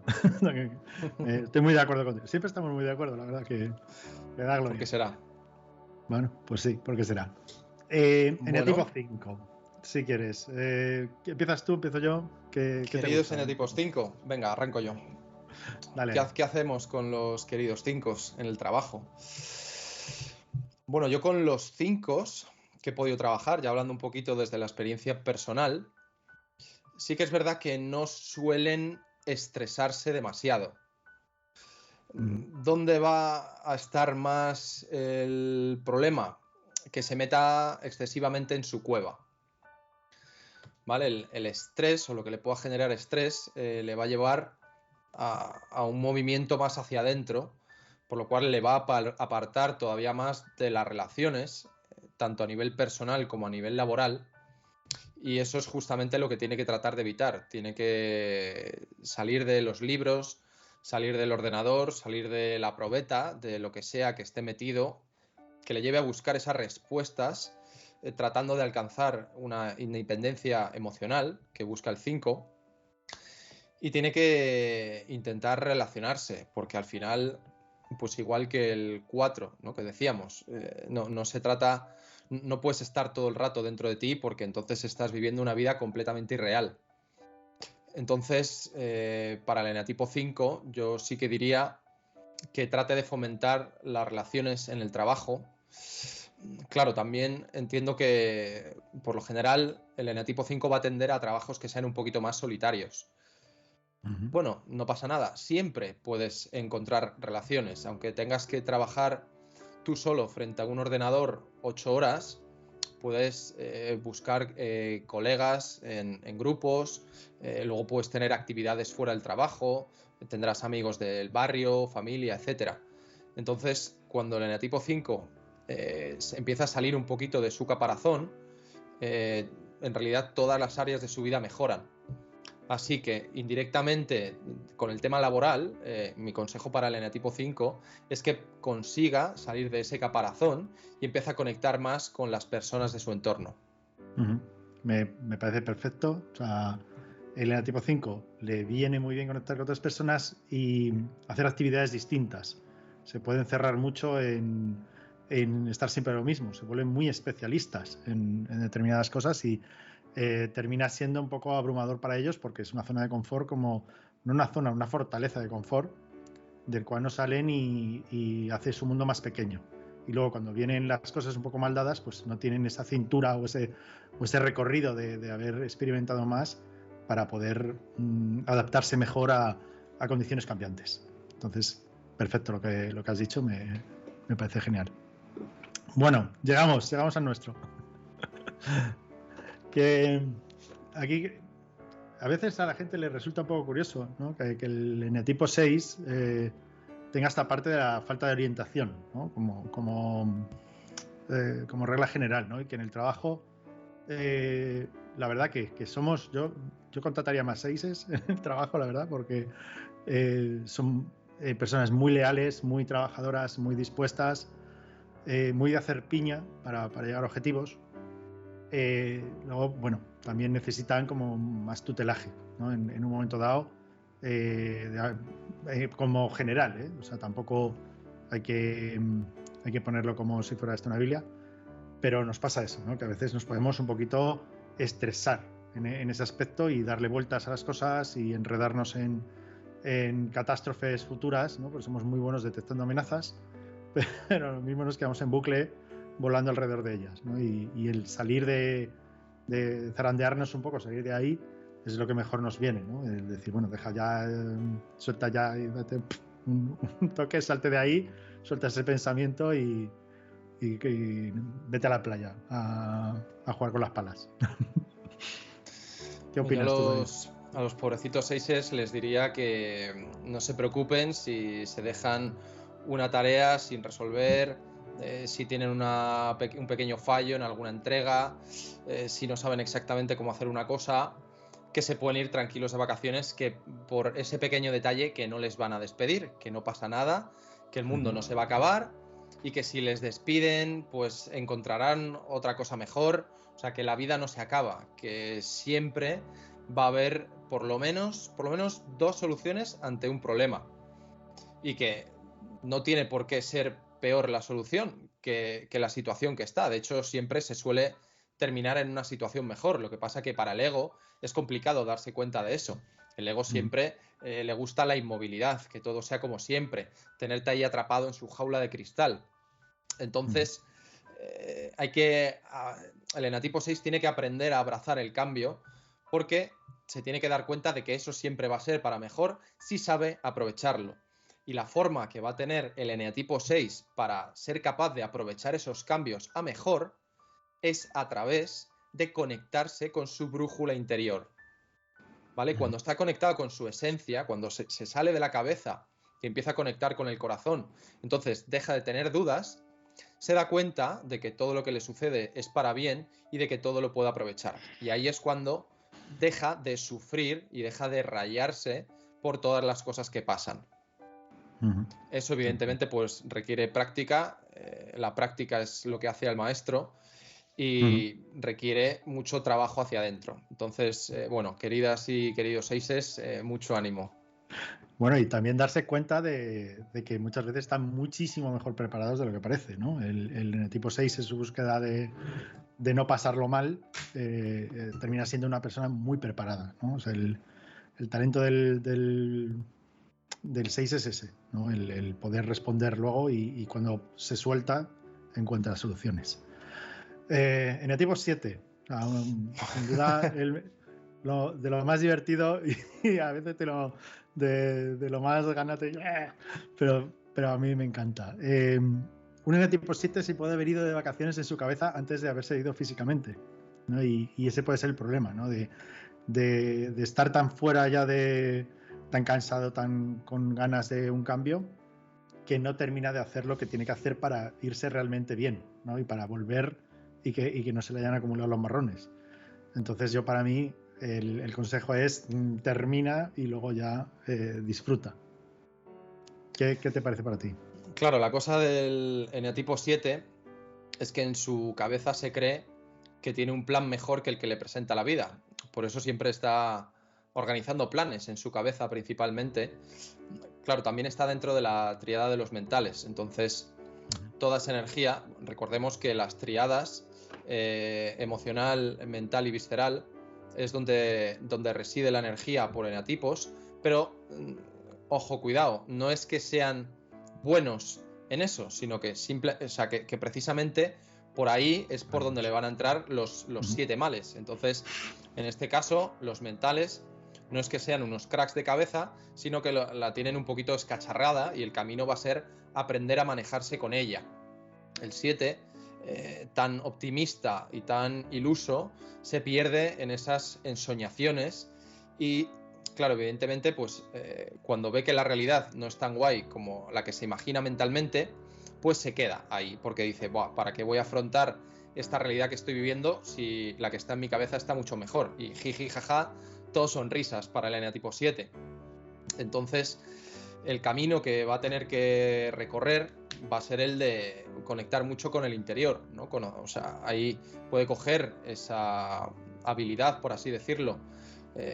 Estoy muy de acuerdo contigo. Siempre estamos muy de acuerdo, la verdad que da gloria. ¿Por qué será? Bueno, pues sí, ¿por qué será? Eneatipo 5, si quieres. ¿Empiezas tú? ¿Empiezo yo? Queridos eneatipos 5, venga, arranco yo. Dale. ¿Qué hacemos con los queridos 5 en el trabajo? Bueno, yo con los 5 que he podido trabajar, ya hablando un poquito desde la experiencia personal, sí que es verdad que no suelen estresarse demasiado. ¿Dónde va a estar más el problema? Que se meta excesivamente en su cueva. ¿Vale? El estrés o lo que le pueda generar estrés le va a llevar a un movimiento más hacia adentro, por lo cual le va a apartar todavía más de las relaciones, tanto a nivel personal como a nivel laboral, y eso es justamente lo que tiene que tratar de evitar. Tiene que salir de los libros, salir del ordenador, salir de la probeta, de lo que sea que esté metido, que le lleve a buscar esas respuestas, tratando de alcanzar una independencia emocional que busca el 5, y tiene que intentar relacionarse, porque al final, pues igual que el 4, ¿no? Que decíamos, no se trata, no puedes estar todo el rato dentro de ti porque entonces estás viviendo una vida completamente irreal. Entonces, para el eneatipo 5, yo sí que diría que trate de fomentar las relaciones en el trabajo. Claro, también entiendo que por lo general el eneatipo 5 va a tender a trabajos que sean un poquito más solitarios. Bueno, no pasa nada, siempre puedes encontrar relaciones, aunque tengas que trabajar tú solo frente a un ordenador 8 horas, puedes buscar colegas en grupos, luego puedes tener actividades fuera del trabajo, tendrás amigos del barrio, familia, etc. Entonces, cuando el eneatipo 5 empieza a salir un poquito de su caparazón, en realidad todas las áreas de su vida mejoran. Así que indirectamente con el tema laboral, mi consejo para el eneatipo 5 es que consiga salir de ese caparazón y empiece a conectar más con las personas de su entorno. Me parece perfecto. O sea, el eneatipo 5 le viene muy bien conectar con otras personas y hacer actividades distintas. Se puede encerrar mucho en estar siempre lo mismo. Se vuelven muy especialistas en determinadas cosas y termina siendo un poco abrumador para ellos porque es una zona de confort, como no una zona, una fortaleza de confort del cual no salen y hace su mundo más pequeño. Y luego cuando vienen las cosas un poco mal dadas, pues no tienen esa cintura o ese recorrido de haber experimentado más para poder adaptarse mejor a condiciones cambiantes. Entonces, perfecto lo que has dicho, me parece genial. Bueno, llegamos al nuestro. Que aquí a veces a la gente le resulta un poco curioso, ¿no? que el eneatipo 6 tenga esta parte de la falta de orientación, ¿no? como regla general, ¿no? Y que en el trabajo la verdad que somos, yo contrataría más 6 en el trabajo, la verdad, porque son personas muy leales, muy trabajadoras, muy dispuestas, muy de hacer piña para llegar a objetivos. Luego, bueno, también necesitan como más tutelaje, ¿no? En un momento dado, como general, ¿eh? O sea, tampoco hay que ponerlo como si fuera esto una Biblia, pero nos pasa eso, ¿no? Que a veces nos podemos un poquito estresar en ese aspecto y darle vueltas a las cosas y enredarnos en catástrofes futuras, ¿no? Porque somos muy buenos detectando amenazas, pero lo mismo nos quedamos en bucle volando alrededor de ellas, ¿no? Y el salir de zarandearnos un poco, salir de ahí, es lo que mejor nos viene, ¿no? El decir, bueno, deja ya, suelta ya y date un toque, salte de ahí, suelta ese pensamiento y vete a la playa a jugar con las palas. ¿Qué opinas tú? A los pobrecitos seises les diría que no se preocupen si se dejan una tarea sin resolver, si tienen un pequeño fallo en alguna entrega, si no saben exactamente cómo hacer una cosa, que se pueden ir tranquilos de vacaciones, que por ese pequeño detalle que no les van a despedir, que no pasa nada, que el mundo no se va a acabar y que si les despiden pues encontrarán otra cosa mejor. O sea, que la vida no se acaba, que siempre va a haber por lo menos dos soluciones ante un problema y que no tiene por qué ser peor la solución que la situación que está. De hecho, siempre se suele terminar en una situación mejor. Lo que pasa que para el ego es complicado darse cuenta de eso. El ego siempre le gusta la inmovilidad, que todo sea como siempre, tenerte ahí atrapado en su jaula de cristal. Entonces, el enatipo 6 tiene que aprender a abrazar el cambio, porque se tiene que dar cuenta de que eso siempre va a ser para mejor si sabe aprovecharlo. Y la forma que va a tener el eneatipo 6 para ser capaz de aprovechar esos cambios a mejor es a través de conectarse con su brújula interior. ¿Vale? Cuando está conectado con su esencia, cuando se sale de la cabeza y empieza a conectar con el corazón, entonces deja de tener dudas, se da cuenta de que todo lo que le sucede es para bien y de que todo lo puede aprovechar. Y ahí es cuando deja de sufrir y deja de rayarse por todas las cosas que pasan. Eso evidentemente pues requiere práctica, la práctica es lo que hace al maestro y requiere mucho trabajo hacia adentro. Entonces, bueno, queridas y queridos seises, mucho ánimo. Bueno, y también darse cuenta de que muchas veces están muchísimo mejor preparados de lo que parece, ¿no? El tipo 6 en su búsqueda de no pasarlo mal, termina siendo una persona muy preparada, ¿no? O sea, el talento del 6 es ese, ¿no? El poder responder luego y cuando se suelta encuentra soluciones. En el tipo 7, sin duda de lo más divertido y a veces de lo más ganate, pero a mí me encanta. Un enetipo 7 se puede haber ido de vacaciones en su cabeza antes de haberse ido físicamente, ¿no? Y ese puede ser el problema, ¿no? De estar tan fuera ya tan cansado, tan con ganas de un cambio, que no termina de hacer lo que tiene que hacer para irse realmente bien, ¿no? Y para volver y que no se le hayan acumulado los marrones. Entonces yo, para mí, el consejo es termina y luego ya disfruta. ¿Qué te parece para ti? Claro, la cosa del eneatipo 7 es que en su cabeza se cree que tiene un plan mejor que el que le presenta la vida. Por eso siempre está organizando planes en su cabeza principalmente. Claro, también está dentro de la tríada de los mentales. Entonces, toda esa energía, recordemos que las tríadas emocional, mental y visceral es donde reside la energía por enatipos, pero ojo, cuidado, no es que sean buenos en eso, sino que que precisamente por ahí es por donde le van a entrar los 7 males. Entonces, en este caso, los mentales no es que sean unos cracks de cabeza, sino que la tienen un poquito escacharrada y el camino va a ser aprender a manejarse con ella. El 7, tan optimista y tan iluso, se pierde en esas ensoñaciones y, claro, evidentemente, pues cuando ve que la realidad no es tan guay como la que se imagina mentalmente, pues se queda ahí, porque dice, buah, ¿para qué voy a afrontar esta realidad que estoy viviendo si la que está en mi cabeza está mucho mejor? Y jiji, jaja, todo son risas para el eneatipo 7. Entonces, el camino que va a tener que recorrer va a ser el de conectar mucho con el interior, ¿no? O sea, ahí puede coger esa habilidad, por así decirlo,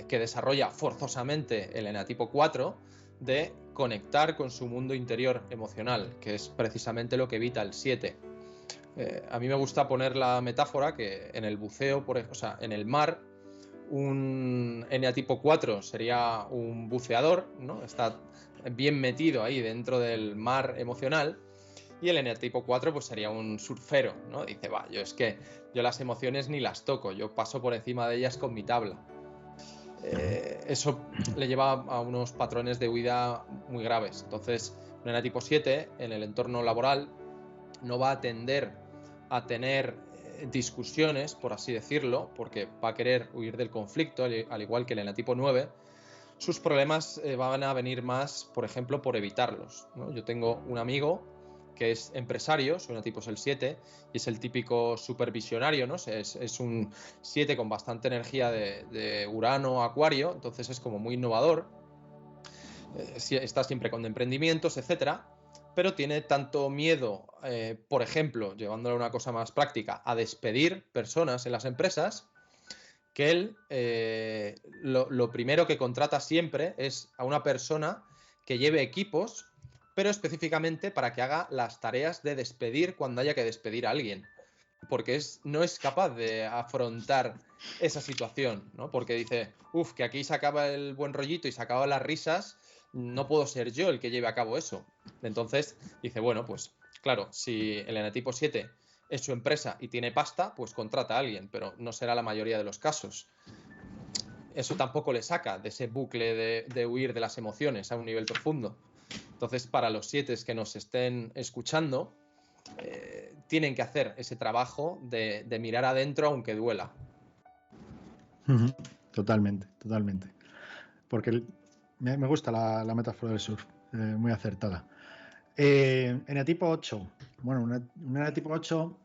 que desarrolla forzosamente el eneatipo 4 de conectar con su mundo interior emocional, que es precisamente lo que evita el 7. A mí me gusta poner la metáfora que en el buceo, o sea, en el mar, un eneatipo 4 sería un buceador, ¿no? Está bien metido ahí dentro del mar emocional, y el eneatipo 4 pues sería un surfero, ¿no? Dice, va, yo las emociones ni las toco, yo paso por encima de ellas con mi tabla. Eso le lleva a unos patrones de huida muy graves. Entonces, un eneatipo 7 en el entorno laboral no va a tender a tener discusiones, por así decirlo, porque va a querer huir del conflicto, al igual que el eneatipo 9. Sus problemas van a venir más, por ejemplo, por evitarlos, ¿no? Yo tengo un amigo que es empresario, su eneatipo es el 7, y es el típico supervisionario, ¿no? Es un 7 con bastante energía de Urano, Acuario, entonces es como muy innovador, está siempre con emprendimientos, etcétera, pero tiene tanto miedo, por ejemplo, llevándolo a una cosa más práctica, a despedir personas en las empresas, que él lo primero que contrata siempre es a una persona que lleve equipos, pero específicamente para que haga las tareas de despedir cuando haya que despedir a alguien, porque no es capaz de afrontar esa situación, ¿no? Porque dice, que aquí se acaba el buen rollito y se acaban las risas, no puedo ser yo el que lleve a cabo eso. Entonces dice, bueno, pues claro, si el eneatipo 7 es su empresa y tiene pasta, pues contrata a alguien, pero no será la mayoría de los casos. Eso tampoco le saca de ese bucle de huir de las emociones a un nivel profundo. Entonces, para los 7 que nos estén escuchando, tienen que hacer ese trabajo de mirar adentro aunque duela. Totalmente, totalmente. Porque me gusta la metáfora del surf, muy acertada. Eneatipo 8. Bueno, un eneatipo 8,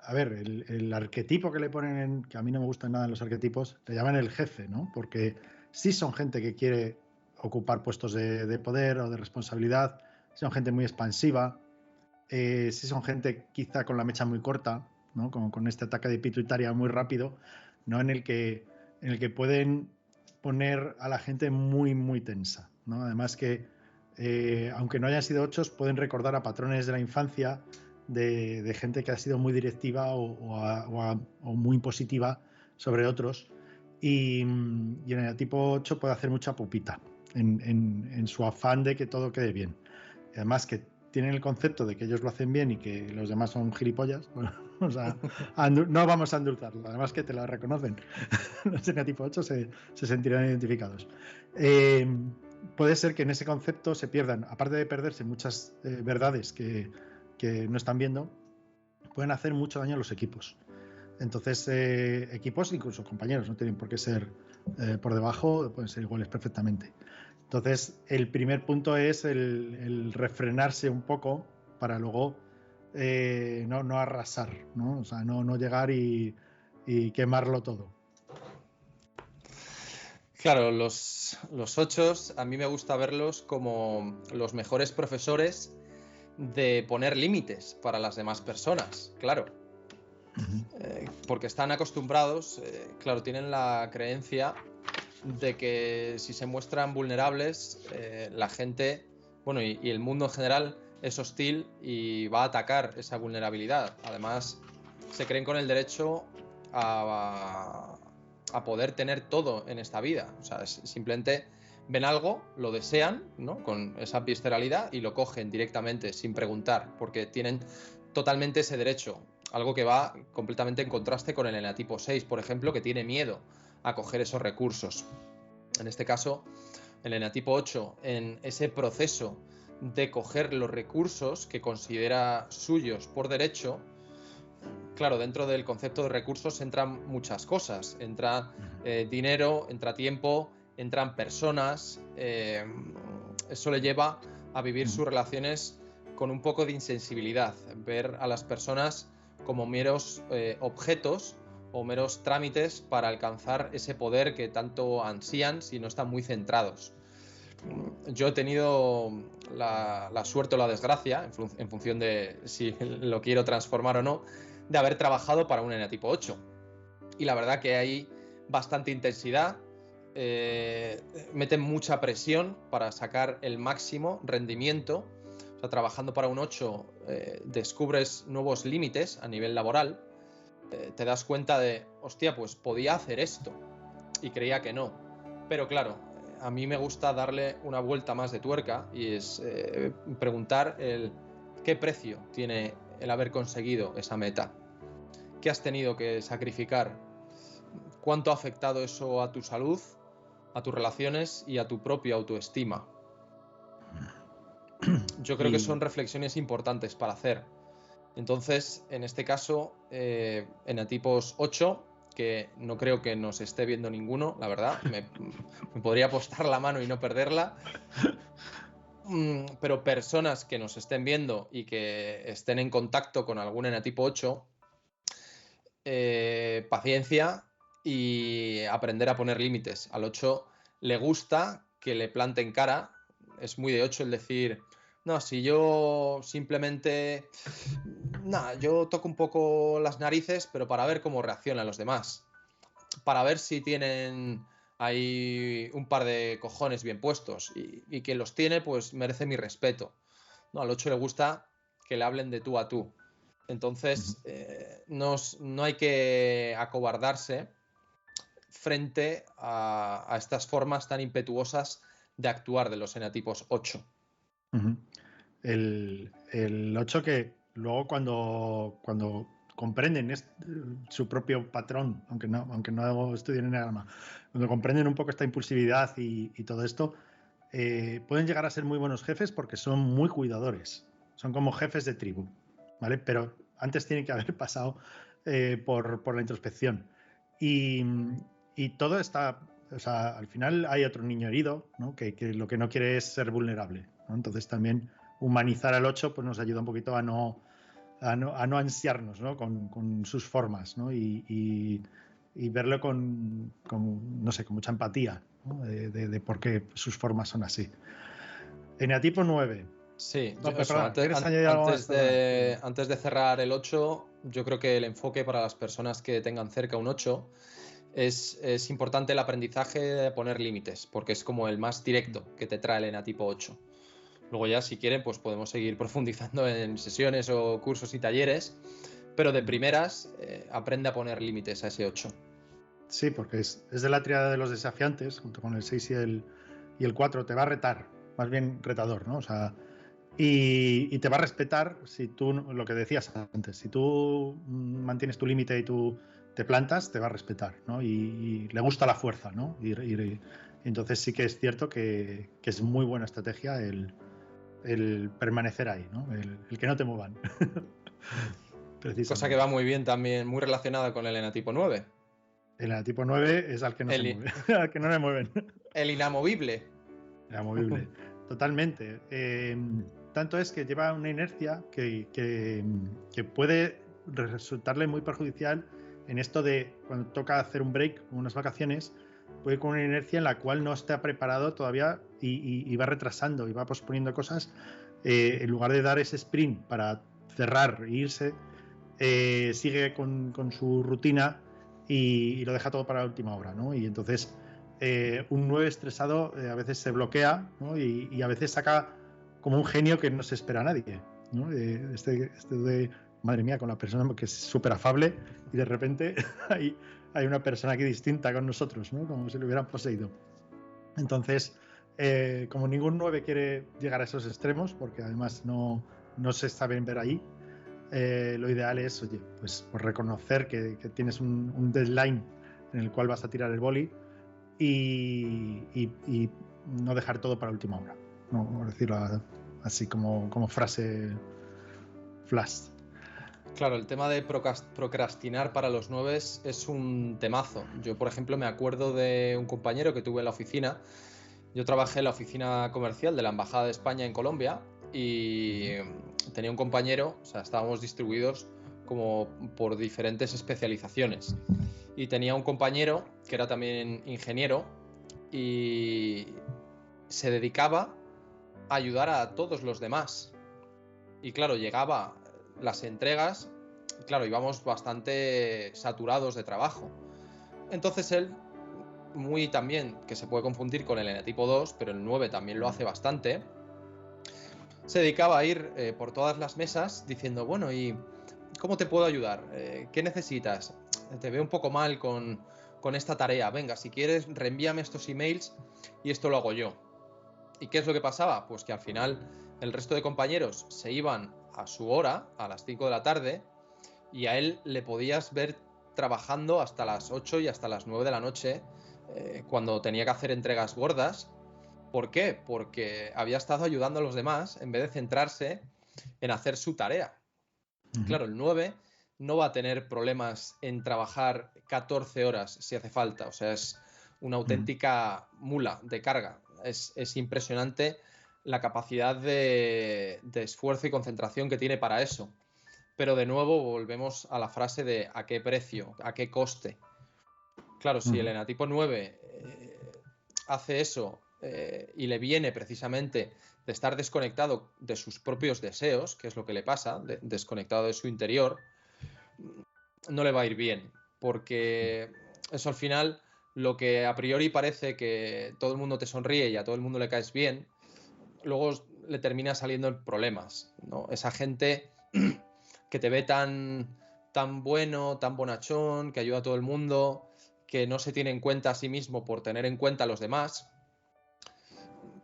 a ver, el arquetipo que le ponen, que a mí no me gustan nada los arquetipos, le llaman el jefe, ¿no? Porque sí son gente que quiere ocupar puestos de poder o de responsabilidad, son gente muy expansiva, sí son gente quizá con la mecha muy corta, ¿no? Con este ataque de pituitaria muy rápido, ¿no? En el que pueden poner a la gente muy, muy tensa, ¿no? Además que, aunque no hayan sido 8, pueden recordar a patrones de la infancia de gente que ha sido muy directiva o muy impositiva sobre otros, y en el tipo 8 puede hacer mucha pupita en su afán de que todo quede bien. Además que tienen el concepto de que ellos lo hacen bien y que los demás son gilipollas. Bueno, o sea, no vamos a endulzarlo, además que te lo reconocen. Los de tipo 8 se sentirán identificados. Puede ser que en ese concepto se pierdan, aparte de perderse muchas verdades que no están viendo, pueden hacer mucho daño a los equipos. Entonces, equipos, incluso compañeros, no tienen por qué ser por debajo, pueden ser iguales perfectamente. Entonces, el primer punto es el refrenarse un poco para luego no arrasar, ¿no? O sea, no llegar y quemarlo todo. Claro, los 8 a mí me gusta verlos como los mejores profesores de poner límites para las demás personas, claro. Porque están acostumbrados, claro, tienen la creencia de que si se muestran vulnerables, la gente, bueno, y el mundo en general es hostil y va a atacar esa vulnerabilidad. Además, se creen con el derecho a poder tener todo en esta vida. O sea, simplemente ven algo, lo desean, ¿no? Con esa visceralidad y lo cogen directamente sin preguntar, porque tienen totalmente ese derecho. Algo que va completamente en contraste con el eneatipo 6, por ejemplo, que tiene miedo a coger esos recursos. En este caso, el eneatipo 8, en ese proceso de coger los recursos que considera suyos por derecho, claro, dentro del concepto de recursos entran muchas cosas. Entra dinero, entra tiempo, entran personas. Eso le lleva a vivir sus relaciones con un poco de insensibilidad, ver a las personas como meros objetos o meros trámites para alcanzar ese poder que tanto ansían si no están muy centrados. yo he tenido la suerte o la desgracia, en función de si lo quiero transformar o no, de haber trabajado para un eneatipo 8. Y la verdad que hay bastante intensidad, meten mucha presión para sacar el máximo rendimiento. O sea, trabajando para un 8 descubres nuevos límites a nivel laboral, te das cuenta de, hostia, pues podía hacer esto y creía que no. Pero claro, a mí me gusta darle una vuelta más de tuerca y es preguntar qué precio tiene el haber conseguido esa meta. ¿Qué has tenido que sacrificar? ¿Cuánto ha afectado eso a tu salud, a tus relaciones y a tu propia autoestima? Yo creo que son reflexiones importantes para hacer. Entonces, en este caso, eneatipos 8, que no creo que nos esté viendo ninguno, la verdad, me podría apostar la mano y no perderla, pero personas que nos estén viendo y que estén en contacto con algún eneatipo 8, paciencia y aprender a poner límites. Al 8 le gusta que le planten cara, es muy de 8 el decir, no, si yo simplemente, nada, yo toco un poco las narices, pero para ver cómo reaccionan los demás, para ver si tienen ahí un par de cojones bien puestos, y quien los tiene pues merece mi respeto. No, al 8 le gusta que le hablen de tú a tú. Entonces, no hay que acobardarse frente a estas formas tan impetuosas de actuar de los eneatipos 8. El 8 que luego cuando comprenden su propio patrón, aunque no estudien enneagrama, cuando comprenden un poco esta impulsividad y todo esto, pueden llegar a ser muy buenos jefes porque son muy cuidadores, son como jefes de tribu, ¿vale? Pero antes tienen que haber pasado por la introspección y todo está, o sea, al final hay otro niño herido, ¿no? que lo que no quiere es ser vulnerable, ¿no? Entonces también humanizar al 8 pues nos ayuda un poquito a no ansiarnos, ¿no? con sus formas, ¿no? y verlo con no sé, con mucha empatía, ¿no? de por qué sus formas son así. Eneatipo 9. Sí, no, antes de cerrar el 8, yo creo que el enfoque para las personas que tengan cerca un 8 es importante el aprendizaje de poner límites, porque es como el más directo que te trae el eneatipo 8. Luego ya, si quieren, pues podemos seguir profundizando en sesiones o cursos y talleres, pero de primeras aprende a poner límites a ese 8. Sí, porque es de la tríada de los desafiantes, junto con el 6 y el 4, te va a retar, más bien retador, ¿no? O sea, y te va a respetar si tú, lo que decías antes, si tú mantienes tu límite y tú te plantas, te va a respetar, ¿no? Y le gusta la fuerza, ¿no? Y entonces sí que es cierto que es muy buena estrategia el permanecer ahí, ¿no? El que no te muevan. Cosa que va muy bien también, muy relacionada con el eneatipo 9. El eneatipo 9 es al que no se mueve, al que no le mueven. El inamovible. Inamovible, totalmente. Tanto es que lleva una inercia que puede resultarle muy perjudicial en esto de cuando toca hacer un break, unas vacaciones, puede ir con una inercia en la cual no está preparado todavía y va retrasando y va posponiendo cosas. En lugar de dar ese sprint para cerrar e irse, sigue con su rutina y lo deja todo para la última hora, ¿no? Y entonces un 9 estresado a veces se bloquea, ¿no? y a veces saca como un genio que no se espera a nadie, ¿no? Este de, madre mía, con la persona que es súper afable y de repente hay una persona aquí distinta con nosotros, ¿no? Como si lo hubieran poseído. Entonces, como ningún 9 quiere llegar a esos extremos, porque además no se está bien ver ahí, lo ideal es, oye, pues reconocer que tienes un deadline en el cual vas a tirar el boli y no dejar todo para última hora, ¿no? Por decirlo así como frase flash. Claro, el tema de procrastinar para los 9 es un temazo. Yo, por ejemplo, me acuerdo de un compañero que tuve en la oficina. Yo trabajé en la oficina comercial de la Embajada de España en Colombia y tenía un compañero, o sea, estábamos distribuidos como por diferentes especializaciones. Y tenía un compañero que era también ingeniero y se dedicaba a ayudar a todos los demás. Y claro, llegaba las entregas, y claro, íbamos bastante saturados de trabajo. Entonces él, muy también, que se puede confundir con el enetipo 2, pero el 9 también lo hace bastante, se dedicaba a ir por todas las mesas diciendo, bueno, ¿y cómo te puedo ayudar? ¿Qué necesitas? Te veo un poco mal con esta tarea. Venga, si quieres, reenvíame estos emails y esto lo hago yo. ¿Y qué es lo que pasaba? Pues que al final el resto de compañeros se iban a su hora, a las 5 de la tarde, y a él le podías ver trabajando hasta las 8 y hasta las 9 de la noche, cuando tenía que hacer entregas gordas. ¿Por qué? Porque había estado ayudando a los demás en vez de centrarse en hacer su tarea. Claro, el 9 no va a tener problemas en trabajar 14 horas si hace falta. O sea, es una auténtica mula de carga. Es impresionante la capacidad de esfuerzo y concentración que tiene para eso. Pero de nuevo volvemos a la frase de ¿a qué precio? ¿A qué coste? Claro, si el enatipo 9 hace eso y le viene precisamente de estar desconectado de sus propios deseos, que es lo que le pasa, desconectado de su interior, no le va a ir bien, porque eso al final, lo que a priori parece que todo el mundo te sonríe y a todo el mundo le caes bien, luego le termina saliendo en problemas, ¿no? Esa gente que te ve tan bueno, tan bonachón, que ayuda a todo el mundo, que no se tiene en cuenta a sí mismo por tener en cuenta a los demás.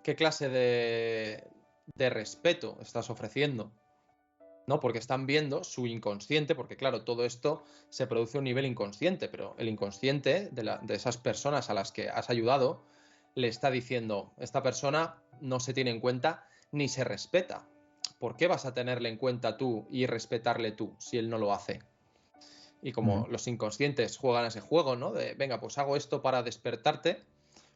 ¿Qué clase de respeto estás ofreciendo? ¿No? Porque están viendo su inconsciente, porque claro, todo esto se produce a un nivel inconsciente, pero el inconsciente de esas personas a las que has ayudado le está diciendo, esta persona no se tiene en cuenta ni se respeta. ¿Por qué vas a tenerle en cuenta tú y respetarle tú si él no lo hace? Y como los inconscientes juegan a ese juego, ¿no? De, venga, pues hago esto para despertarte,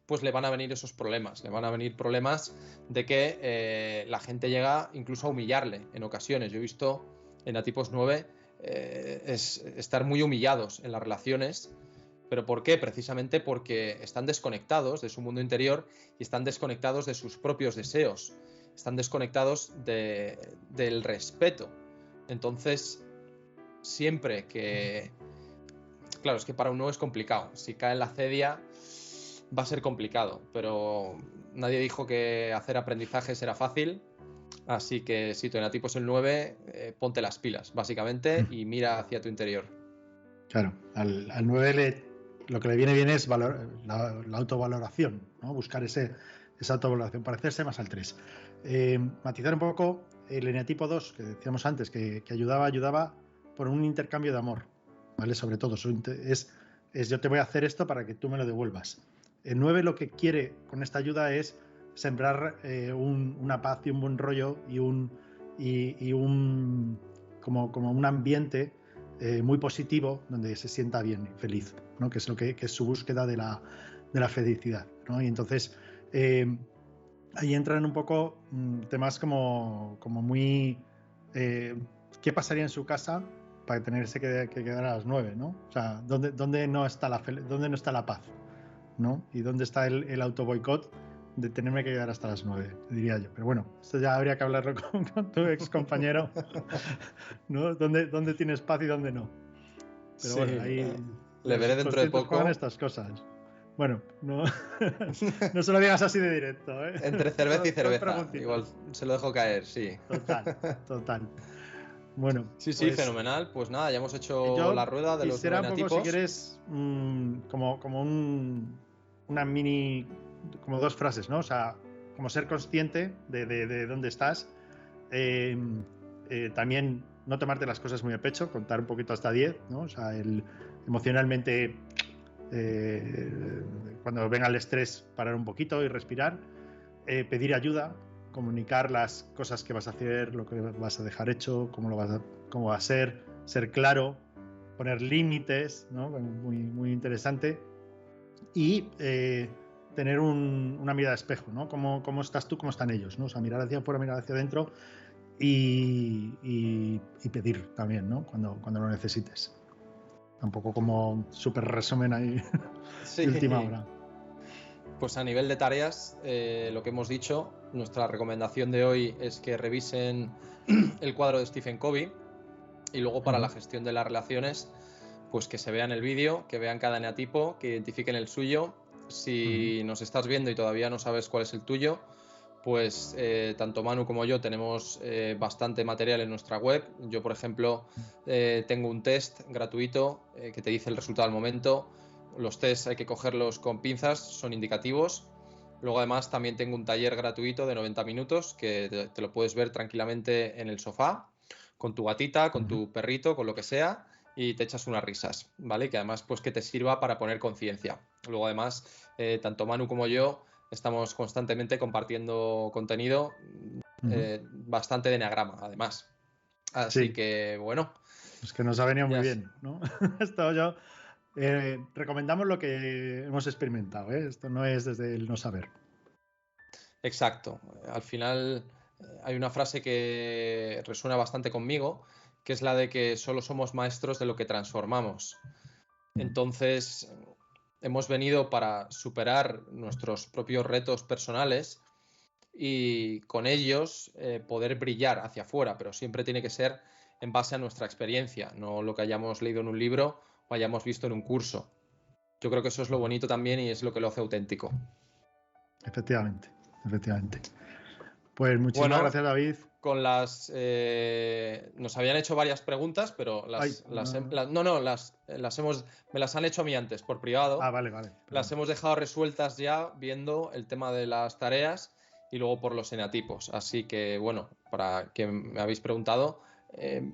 pues le van a venir esos problemas. Le van a venir problemas de que la gente llega incluso a humillarle en ocasiones. Yo he visto en Atipos 9 estar muy humillados en las relaciones. ¿Pero por qué? Precisamente porque están desconectados de su mundo interior y están desconectados de sus propios deseos. Están desconectados del respeto. Entonces, siempre que... Claro, es que para un nuevo es complicado. Si cae en la cedia, va a ser complicado. Pero nadie dijo que hacer aprendizajes era fácil. Así que si tu enatipo es el 9, ponte las pilas, básicamente, y mira hacia tu interior. Claro, al 9 lo que le viene bien es la autovaloración, ¿no? Buscar esa autovaloración, parecerse más al 3. Matizar un poco el eneatipo 2, que decíamos antes, que ayudaba por un intercambio de amor, ¿vale? Sobre todo, es yo te voy a hacer esto para que tú me lo devuelvas. El 9 lo que quiere con esta ayuda es sembrar una paz y un buen rollo y como un ambiente muy positivo, donde se sienta bien y feliz, ¿no? Que es lo que es su búsqueda de la felicidad, ¿no? Y entonces ahí entran un poco temas como muy ¿qué pasaría en su casa para tenerse que quedar a las 9, ¿no? O sea, ¿dónde no está la paz, ¿no? Y dónde está el autoboicot de tenerme que quedar hasta las 9, diría yo. Pero bueno, esto ya habría que hablarlo con tu ex compañero, ¿no? ¿Dónde tienes paz y dónde no? Pero sí, bueno, ahí le veré dentro de poco. Juegan estas cosas. Bueno, no se lo digas así de directo, ¿eh? Entre cerveza y cerveza. Igual se lo dejo caer, sí. Total. Bueno. Sí, pues, fenomenal. Pues nada, ya hemos hecho la rueda de los 9 enatipos. Si quieres, como una mini, como 2 frases, ¿no? O sea, como ser consciente de dónde estás. También no tomarte las cosas muy a pecho, contar un poquito hasta 10, ¿no? O sea, emocionalmente, cuando venga el estrés, parar un poquito y respirar. Pedir ayuda, comunicar las cosas que vas a hacer, lo que vas a dejar hecho, cómo va a ser claro, poner límites, ¿no? Muy interesante. Y tener una mirada de espejo, ¿no? ¿Cómo estás tú, cómo están ellos, ¿no? O sea, mirar hacia afuera, mirar hacia adentro y pedir también, ¿no? Cuando lo necesites. Un poco como súper resumen ahí de última hora. Pues a nivel de tareas, lo que hemos dicho, nuestra recomendación de hoy es que revisen el cuadro de Stephen Covey, y luego para la gestión de las relaciones, pues que se vean el vídeo, que vean cada eneatipo, que identifiquen el suyo. Si nos estás viendo y todavía no sabes cuál es el tuyo, pues tanto Manu como yo tenemos bastante material en nuestra web. Yo, por ejemplo, tengo un test gratuito que te dice el resultado al momento. Los tests hay que cogerlos con pinzas, son indicativos. Luego además también tengo un taller gratuito de 90 minutos que te lo puedes ver tranquilamente en el sofá, con tu gatita, con tu perrito, con lo que sea, y te echas unas risas, ¿vale? Que además pues que te sirva para poner conciencia. Luego además, tanto Manu como yo estamos constantemente compartiendo contenido, bastante de eneagrama, además. Así que, bueno. Es que nos ha venido muy bien, ¿no? Esto yo... recomendamos lo que hemos experimentado, ¿eh? Esto no es desde el no saber. Exacto. Al final hay una frase que resuena bastante conmigo, que es la de que solo somos maestros de lo que transformamos. Entonces, hemos venido para superar nuestros propios retos personales y con ellos poder brillar hacia afuera, pero siempre tiene que ser en base a nuestra experiencia, no lo que hayamos leído en un libro o hayamos visto en un curso. Yo creo que eso es lo bonito también y es lo que lo hace auténtico. Efectivamente. Pues muchísimas gracias, David. Con las nos habían hecho varias preguntas, pero me las han hecho a mí antes por privado. Vale. Las hemos dejado resueltas ya viendo el tema de las tareas y luego por los eneatipos. Así que bueno, para que me habéis preguntado,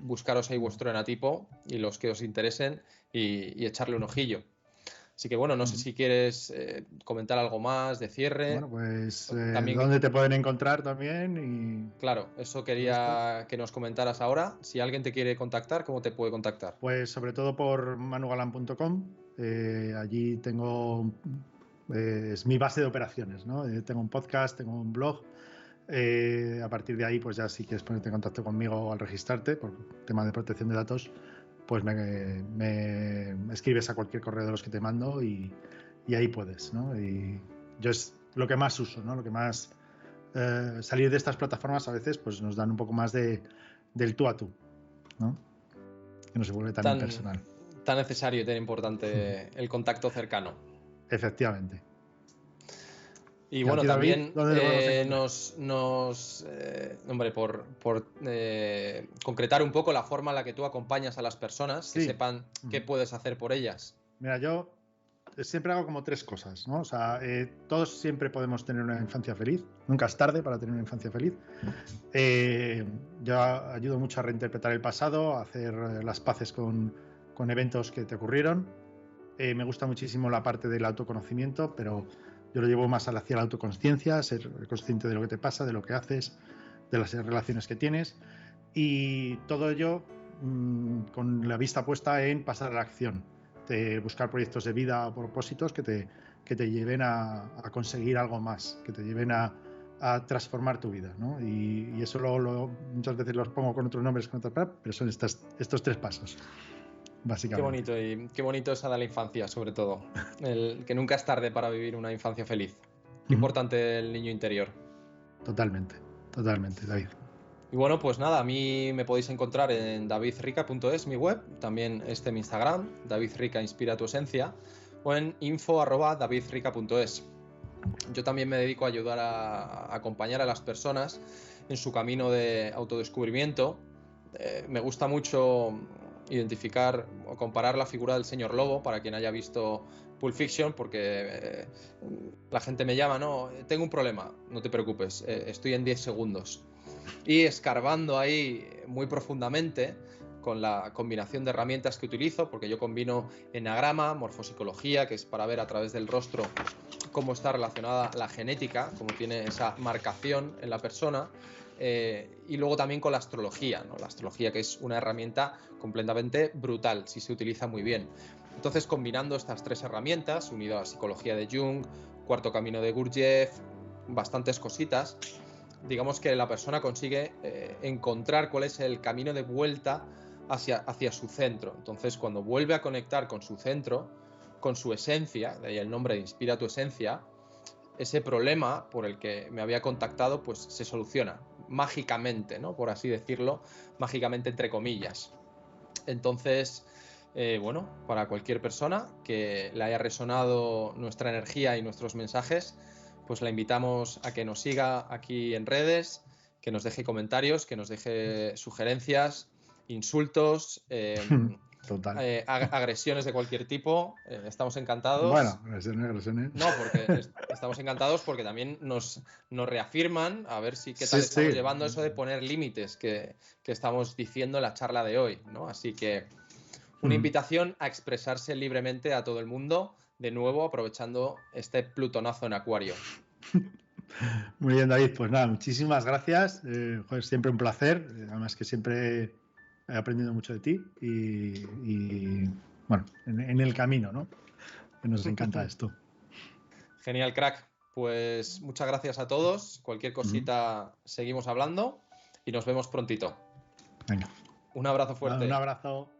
buscaros ahí vuestro eneatipo y los que os interesen y echarle un ojillo. Así que bueno, no sé si quieres comentar algo más de cierre. Bueno, pues también dónde te pueden encontrar también. Claro, eso quería que nos comentaras ahora. Si alguien te quiere contactar, ¿cómo te puede contactar? Pues sobre todo por manugalan.com. Allí tengo... es mi base de operaciones, ¿no? Tengo un podcast, tengo un blog. A partir de ahí, pues ya si quieres ponerte en contacto conmigo al registrarte por tema de protección de datos, pues me escribes a cualquier correo de los que te mando y ahí puedes, ¿no? Y yo es lo que más uso, ¿no? Lo que más... salir de estas plataformas a veces pues nos dan un poco más del tú a tú, ¿no? Que no se vuelve tan impersonal. Tan necesario y tan importante el contacto cercano. Efectivamente. Y bueno, también hombre, por concretar un poco la forma en la que tú acompañas a las personas, que sepan qué puedes hacer por ellas. Mira, yo siempre hago como 3 cosas, ¿no? O sea, todos siempre podemos tener una infancia feliz. Nunca es tarde para tener una infancia feliz. Yo ayudo mucho a reinterpretar el pasado, a hacer las paces con eventos que te ocurrieron. Me gusta muchísimo la parte del autoconocimiento, pero yo lo llevo más hacia la autoconsciencia, ser consciente de lo que te pasa, de lo que haces, de las relaciones que tienes. Y todo ello con la vista puesta en pasar a la acción. De buscar proyectos de vida o propósitos que te lleven a conseguir algo más, que te lleven a transformar tu vida, ¿no? Y eso muchas veces los pongo con otros nombres, con otras palabras, pero son estos 3 pasos, básicamente. Qué bonito, y qué bonito es a la infancia, sobre todo. Que nunca es tarde para vivir una infancia feliz. Qué importante el niño interior. Totalmente, David. Y bueno, pues nada, a mí me podéis encontrar en davidrica.es, mi web, también mi Instagram, davidrica inspira tu esencia, o en info@davidrica.es. Yo también me dedico a ayudar a acompañar a las personas en su camino de autodescubrimiento. Me gusta mucho identificar o comparar la figura del señor Lobo, para quien haya visto Pulp Fiction, porque la gente me llama, no, tengo un problema, no te preocupes, estoy en 10 segundos. Y escarbando ahí muy profundamente con la combinación de herramientas que utilizo, porque yo combino eneagrama, morfopsicología, que es para ver a través del rostro cómo está relacionada la genética, cómo tiene esa marcación en la persona, y luego también con la astrología, ¿no? La astrología, que es una herramienta completamente brutal si se utiliza muy bien. Entonces, combinando estas 3 herramientas, unido a la psicología de Jung, cuarto camino de Gurdjieff, bastantes cositas, digamos que la persona consigue encontrar cuál es el camino de vuelta hacia su centro. Entonces, cuando vuelve a conectar con su centro, con su esencia, de ahí el nombre de Inspira tu esencia, ese problema por el que me había contactado pues se soluciona mágicamente, ¿no? Por así decirlo, mágicamente entre comillas. Entonces, bueno, para cualquier persona que le haya resonado nuestra energía y nuestros mensajes, pues la invitamos a que nos siga aquí en redes, que nos deje comentarios, que nos deje sugerencias, insultos, Total. agresiones de cualquier tipo. Estamos encantados. Bueno, agresiones. No, porque estamos encantados porque también nos reafirman a ver qué tal Sí, estamos sí. llevando eso de poner límites que estamos diciendo en la charla de hoy, ¿no? Así que una invitación a expresarse libremente a todo el mundo, de nuevo aprovechando este plutonazo en Acuario. Muy bien, David. Pues nada, muchísimas gracias. Joder, siempre un placer. Además que siempre he aprendido mucho de ti y bueno, en el camino, ¿no? Que nos encanta esto. Genial, crack. Pues muchas gracias a todos. Cualquier cosita seguimos hablando y nos vemos prontito. Venga. Un abrazo fuerte. Un abrazo.